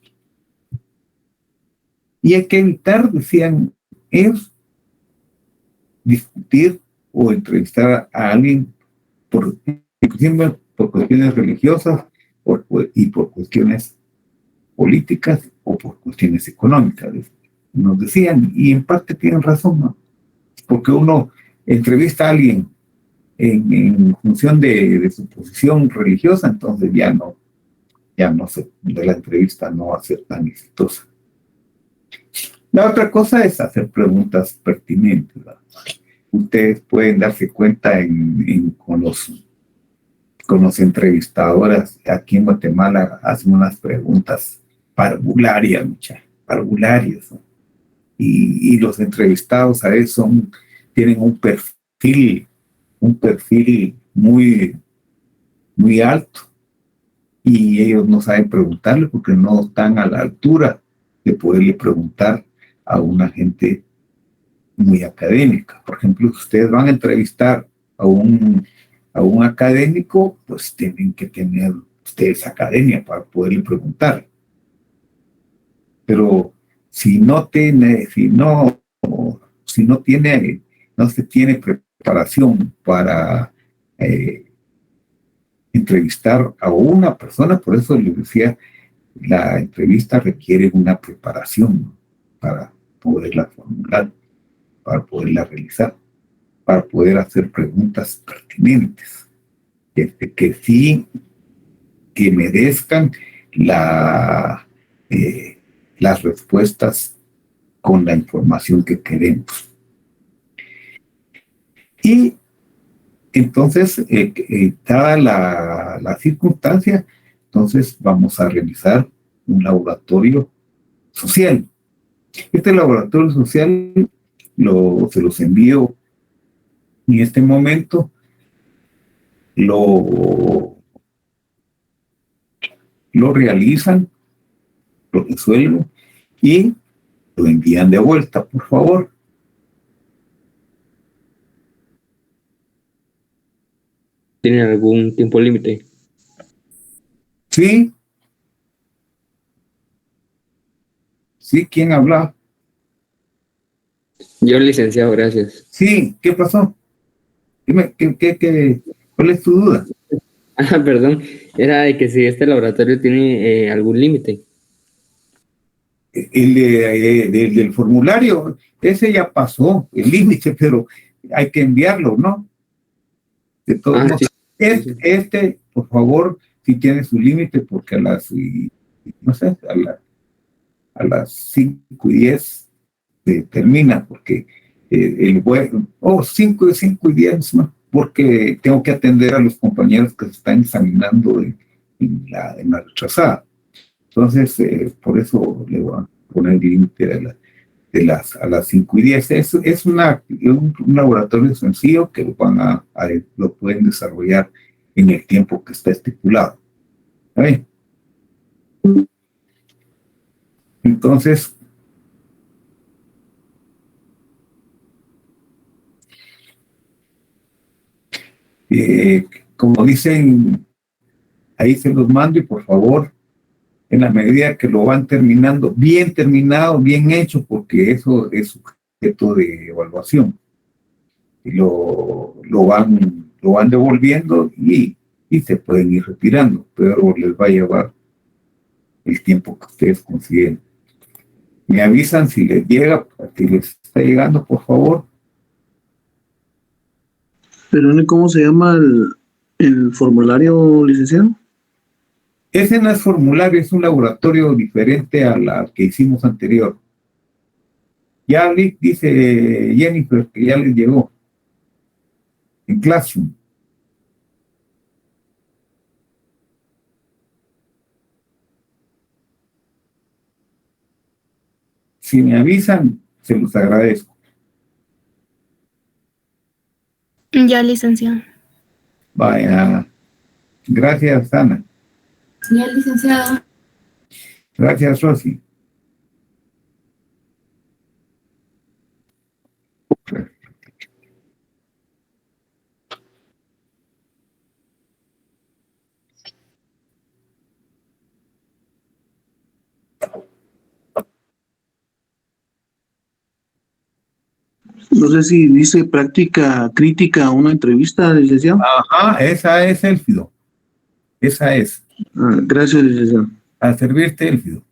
Y hay que evitar, decían ellos, discutir o entrevistar a alguien por cuestiones religiosas y por cuestiones políticas o por cuestiones económicas. Nos decían, y en parte tienen razón, ¿no? Porque uno entrevista a alguien en función de su posición religiosa, entonces ya no la entrevista no va a ser tan exitosa. La otra cosa es hacer preguntas pertinentes, ¿verdad? Ustedes pueden darse cuenta con los entrevistadores aquí en Guatemala, hacen unas preguntas parvularias, parvularias, ¿no? Y los entrevistados a veces tienen un perfil muy, muy alto, y ellos no saben preguntarle porque no están a la altura de poderle preguntar a una gente muy académica. Por ejemplo, si ustedes van a entrevistar a un académico, pues tienen que tener ustedes academia para poderle preguntar. Pero si no se tiene preparación para entrevistar a una persona, por eso les decía, la entrevista requiere una preparación para poderla formular, para poderla realizar, para poder hacer preguntas pertinentes, que merezcan las respuestas con la información que queremos. Y entonces, dada la circunstancia, entonces vamos a realizar un laboratorio social. Este laboratorio social se los envío en este momento, lo realizan, lo resuelven y lo envían de vuelta, por favor. ¿Tienen algún tiempo límite? Sí, ¿quién habla? Yo, licenciado, gracias. Sí, ¿qué pasó? Dime, ¿cuál es tu duda? Ah, perdón, era de que si este laboratorio tiene algún límite. Del formulario, ese ya pasó el límite, pero hay que enviarlo, ¿no? De todos modos, Sí. Por favor, si tiene su límite, porque no sé, a las 5:10 termina, porque 5:10, ¿no? Porque tengo que atender a los compañeros que se están examinando en la retrasada. Entonces, por eso le voy a poner el límite a las 5:10. Es un laboratorio sencillo que lo pueden desarrollar en el tiempo que está estipulado. ¿Está? Entonces, como dicen, ahí se los mando, y por favor, en la medida que lo van terminando, bien terminado, bien hecho, porque eso es sujeto de evaluación, y lo van devolviendo y se pueden ir retirando, pero les va a llevar el tiempo que ustedes consideren. Me avisan si les llega, si les está llegando, por favor. Pero ¿cómo se llama el formulario, licenciado? Ese no es formulario, es un laboratorio diferente a la que hicimos anterior. Ya dice Jennifer que ya les llegó en Classroom. Si me avisan, se los agradezco. Ya, licenciado. Vaya, gracias, Ana. Ya, licenciado. Gracias, Rosy. No sé si dice práctica crítica a una entrevista, licenciado. Ajá, esa es Elfido. Esa es. Gracias, licenciado. A servirte, Elfido.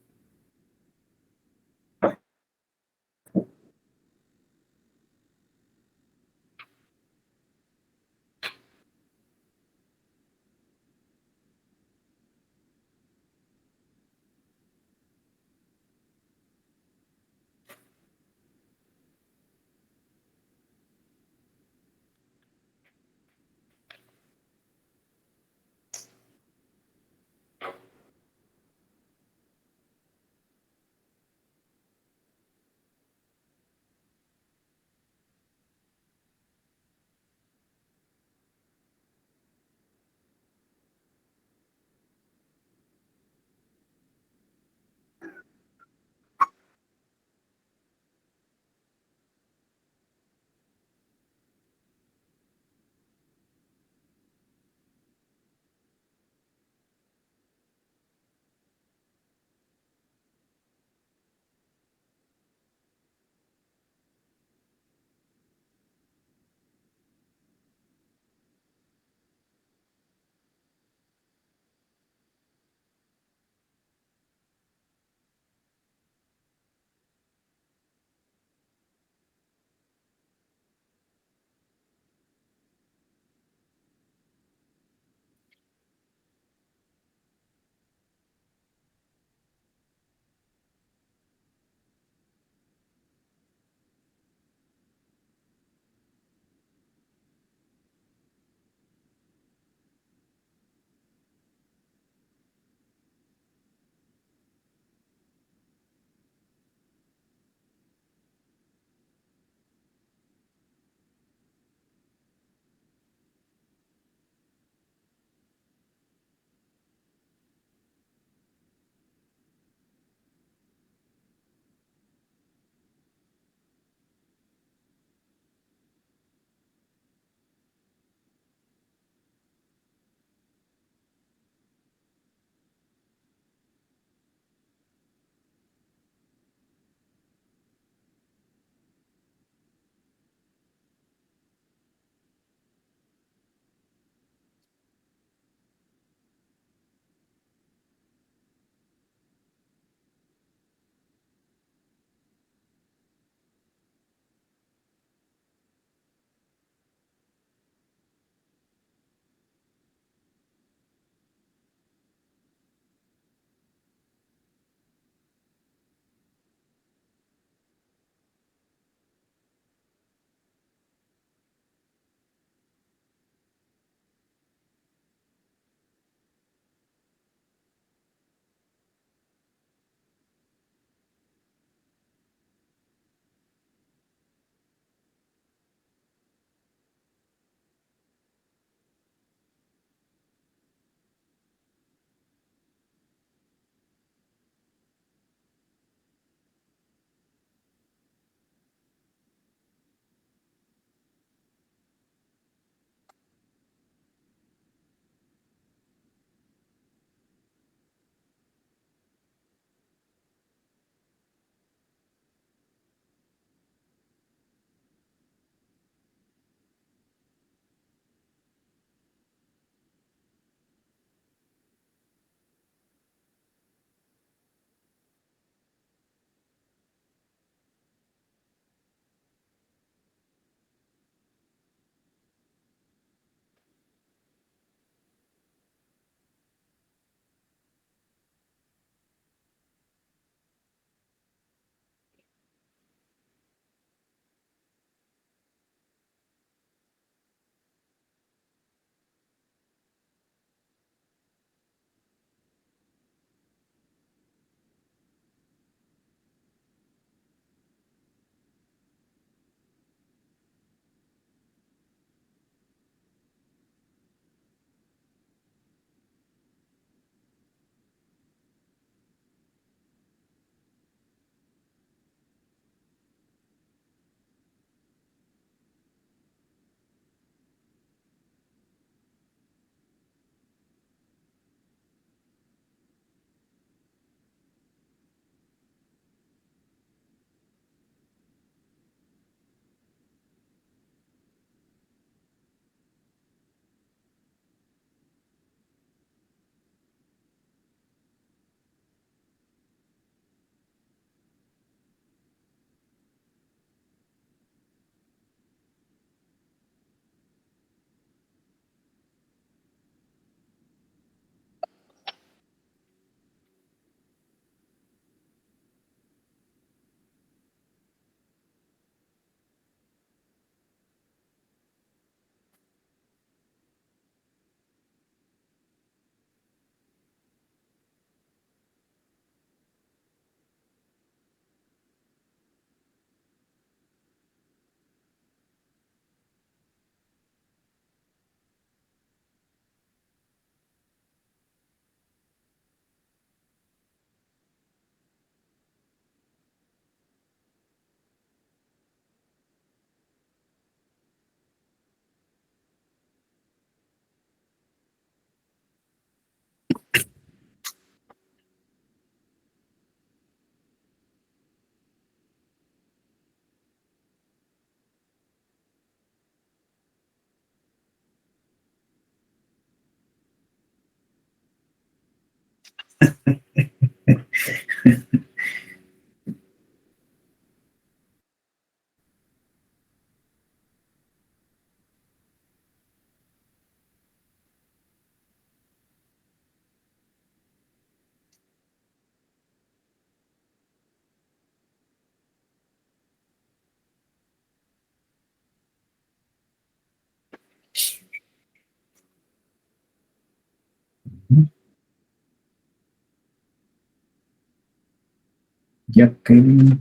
Jacqueline,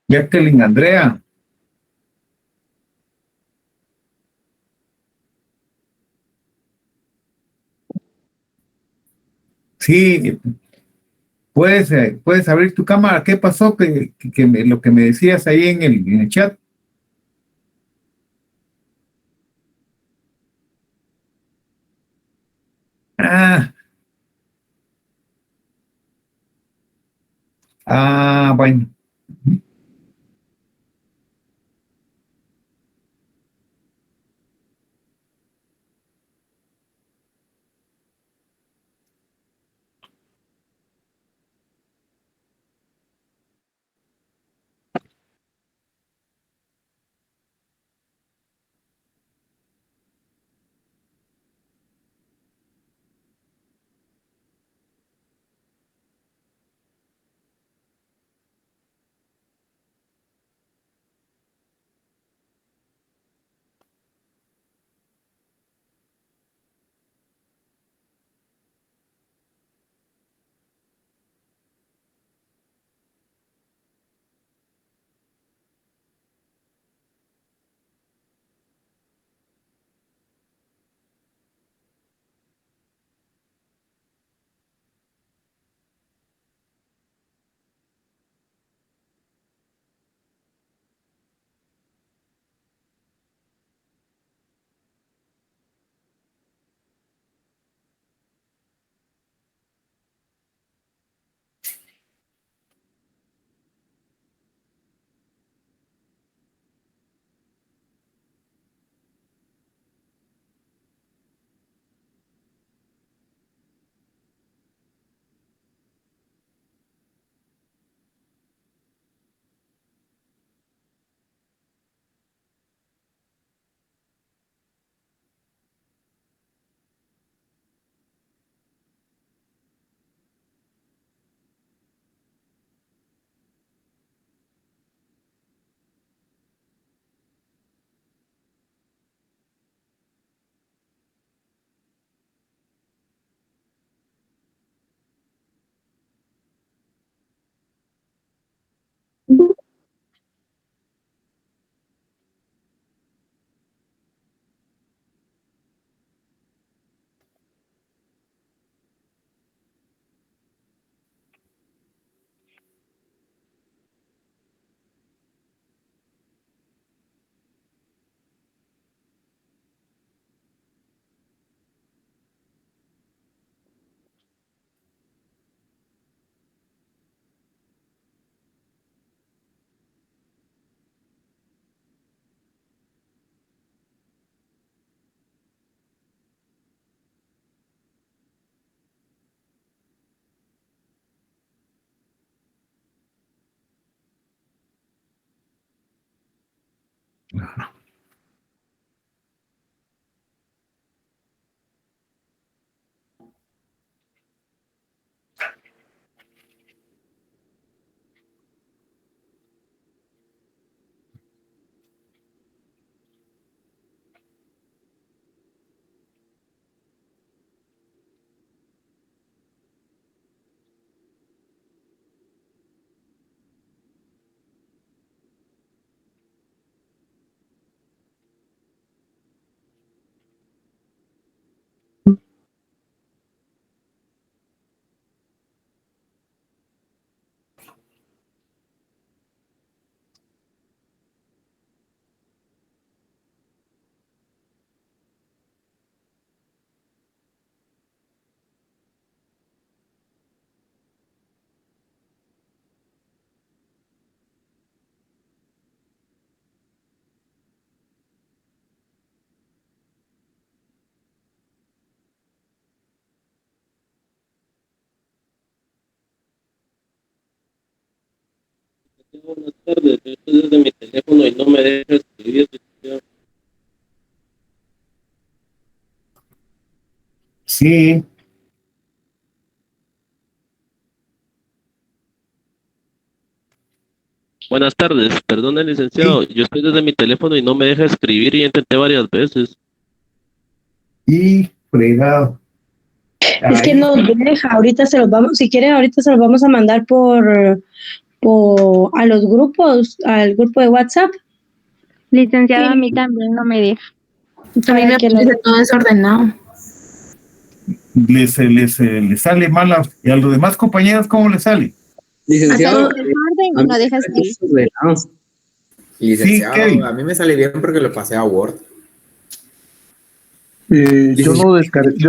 Jacqueline Andrea. Sí, puedes abrir tu cámara. ¿Qué pasó? Lo que me decías ahí en el chat. Ah, bueno. Buenas tardes, yo estoy desde mi teléfono y no me deja escribir. Sí, Buenas tardes, perdone licenciado, sí. yo estoy desde mi teléfono y no me deja escribir y intenté varias veces. Y fregado. Es que Ahí, no deja, ahorita se los vamos, si quieres, ahorita se los vamos a mandar por a los grupos, al grupo de WhatsApp. Licenciada, a Y mí también no me deja. A mí para me que parece todo desordenado. les sale mal y a los demás compañeros, ¿cómo les sale? Licenciado, Todo desorden a y mí no deja me escribir. parece ordenado. Sí, Licenciado, Kevin. a mí me sale bien porque lo pasé a Word. Yo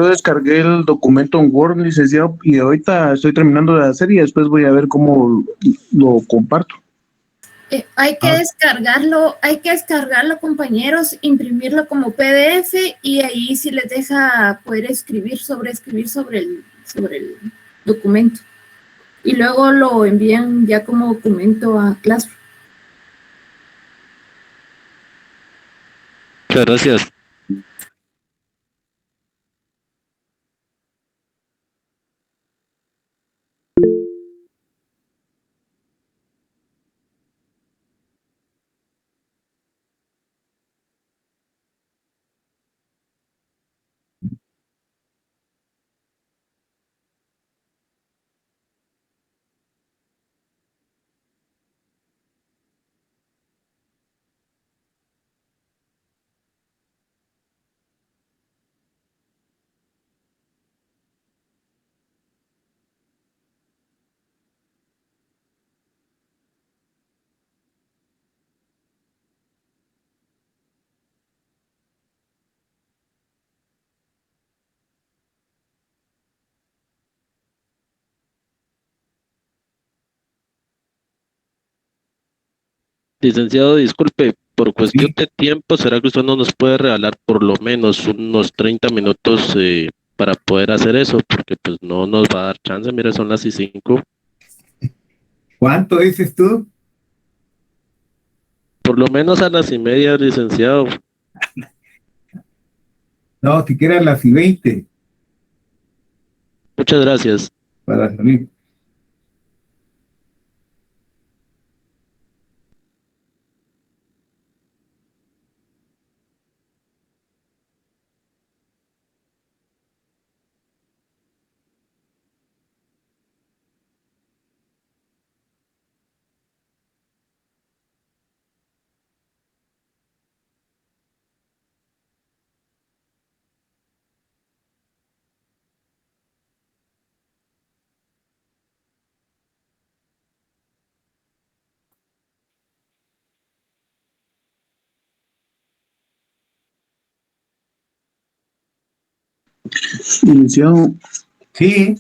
descargué el documento en Word, licenciado, y ahorita estoy terminando de hacer y después voy a ver cómo lo comparto. Hay que descargarlo, compañeros, imprimirlo como PDF y ahí sí les deja poder escribir sobre el documento. Y luego lo envían ya como documento a Classroom. Muchas gracias. Licenciado, disculpe, por cuestión Sí. de tiempo, ¿será que usted no nos puede regalar por lo menos unos 30 minutos para poder hacer eso? Porque pues no nos va a dar chance, mire, son las y 5. ¿Cuánto dices tú? Por lo menos a las y media, licenciado. No, si quieres las y 20 Muchas gracias. para salir. Licenciado, Sí,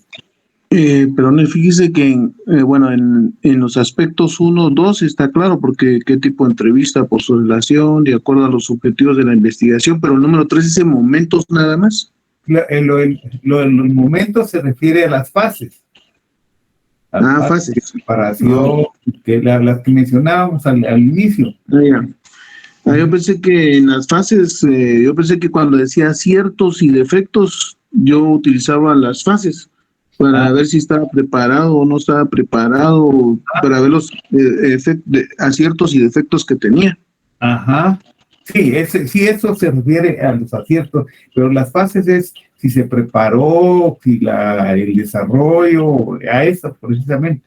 perdón, fíjese que en los aspectos 1, 2 está claro porque qué tipo de entrevista por su relación, de acuerdo a los objetivos de la investigación, pero el número 3 dice momentos nada más. los momentos se refiere a las fases. Fases. De preparación, que las que mencionábamos al inicio. Yo pensé que en las fases, yo pensé que cuando decía aciertos y defectos, yo utilizaba las fases para ver si estaba preparado o no estaba preparado, para ver los aciertos y defectos que tenía. Ajá. Sí, eso se refiere a los aciertos, pero las fases es si se preparó, si el desarrollo, a eso precisamente.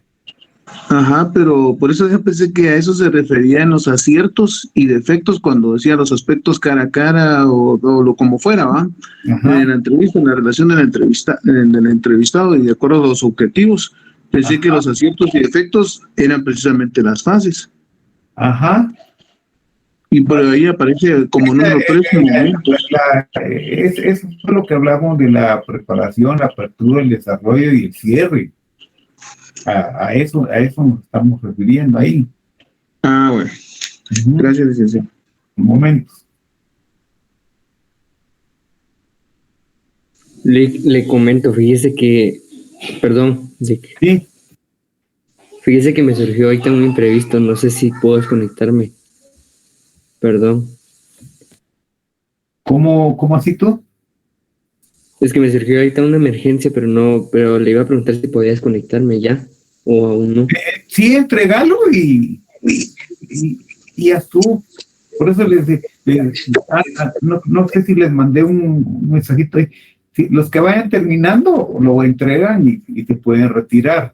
Ajá, pero por eso yo pensé que a eso se refería en los aciertos y defectos cuando decía los aspectos cara a cara o lo como fuera, ¿va? Ajá. En la entrevista, en la relación del entrevistado y de acuerdo a los objetivos. Pensé que los aciertos y defectos eran precisamente las fases. Ajá. Y por ahí aparece como número 3 momentos. Eso fue lo que hablamos de la preparación, la apertura, el desarrollo y el cierre. A eso nos estamos refiriendo ahí. Bueno. Gracias, licenciado. Momentos. Le comento, fíjese que, perdón, sí. Fíjese que me surgió ahorita un imprevisto, no sé si puedo desconectarme. Perdón. ¿Cómo así tú? Es que me surgió ahorita una emergencia, pero le iba a preguntar si podía desconectarme ya, o aún no. Sí, entregalo y haz tú. Por eso no sé si les mandé un mensajito ahí. Sí, los que vayan terminando lo entregan y se pueden retirar.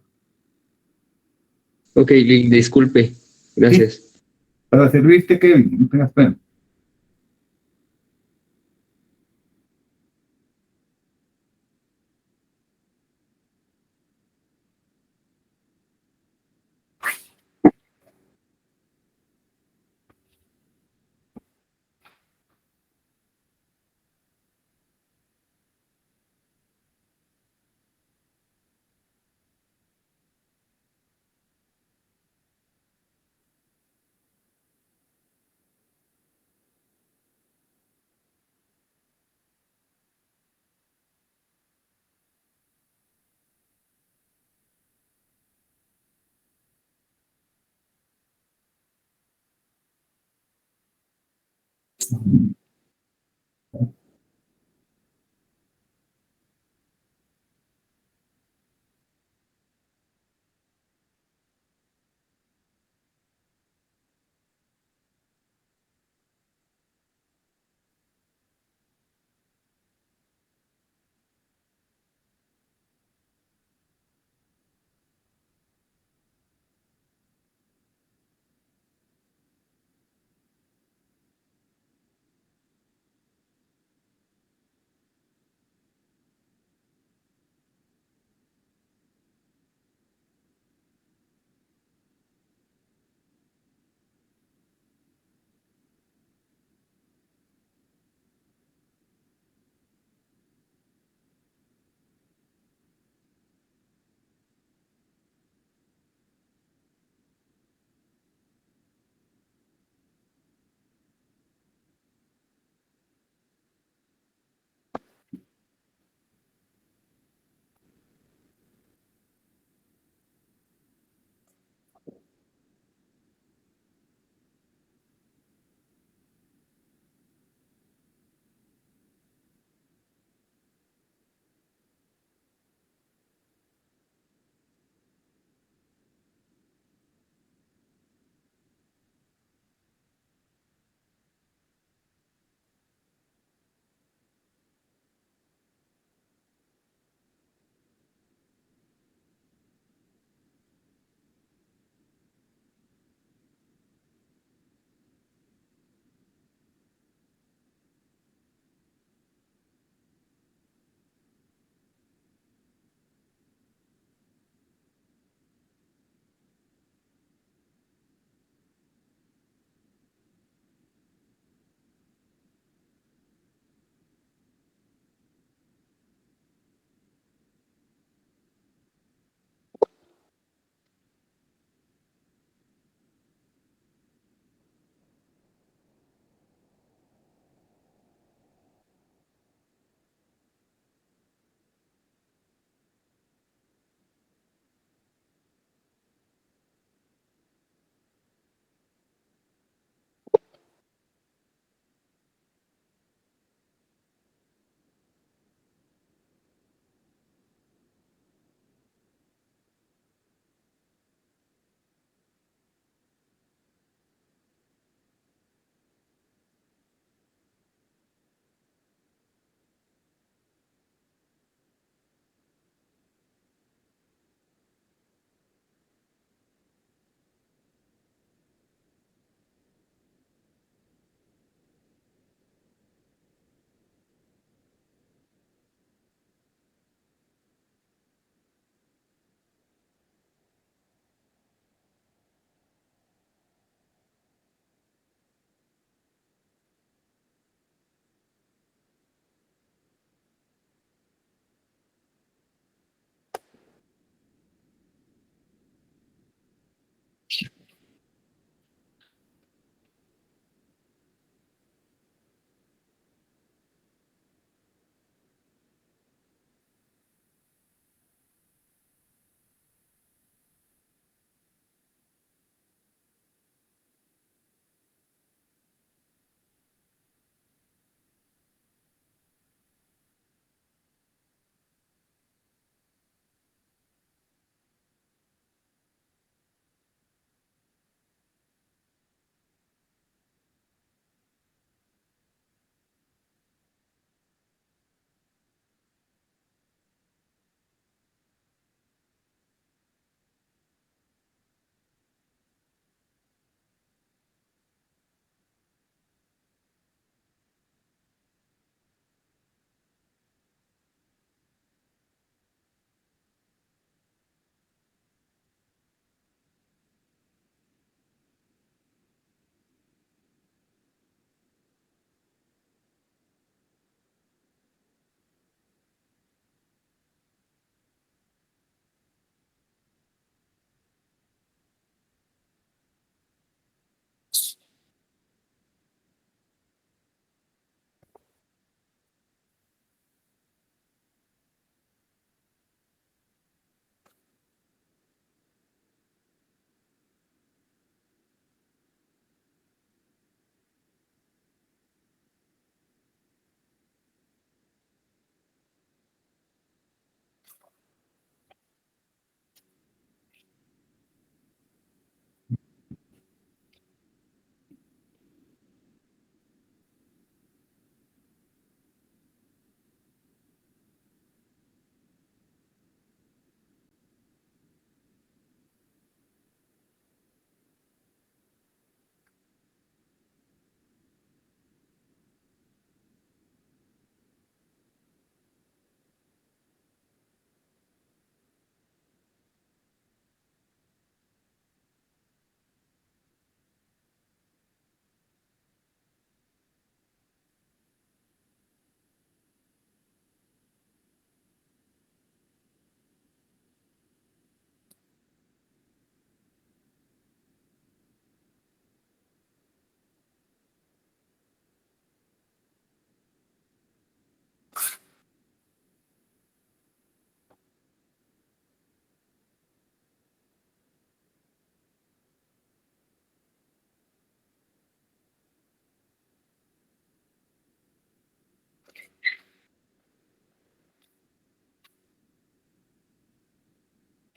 Ok, disculpe. Gracias. Sí, para servirte, Kevin, no tengas pena.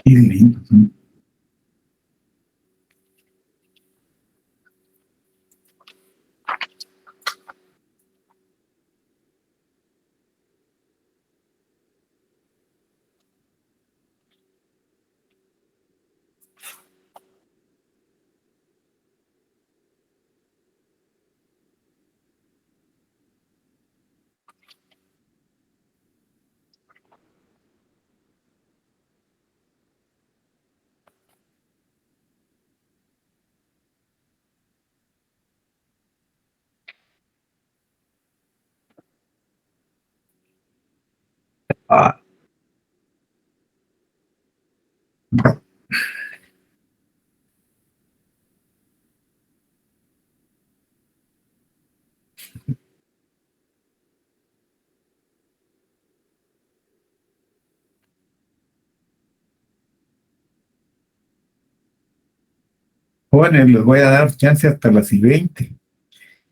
Qué lindo, ¿no? Ah. Jóvenes, les voy a dar chance hasta las 20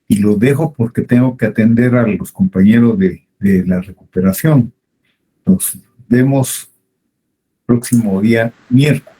y los dejo porque tengo que atender a los compañeros de la recuperación. Nos vemos próximo día miércoles.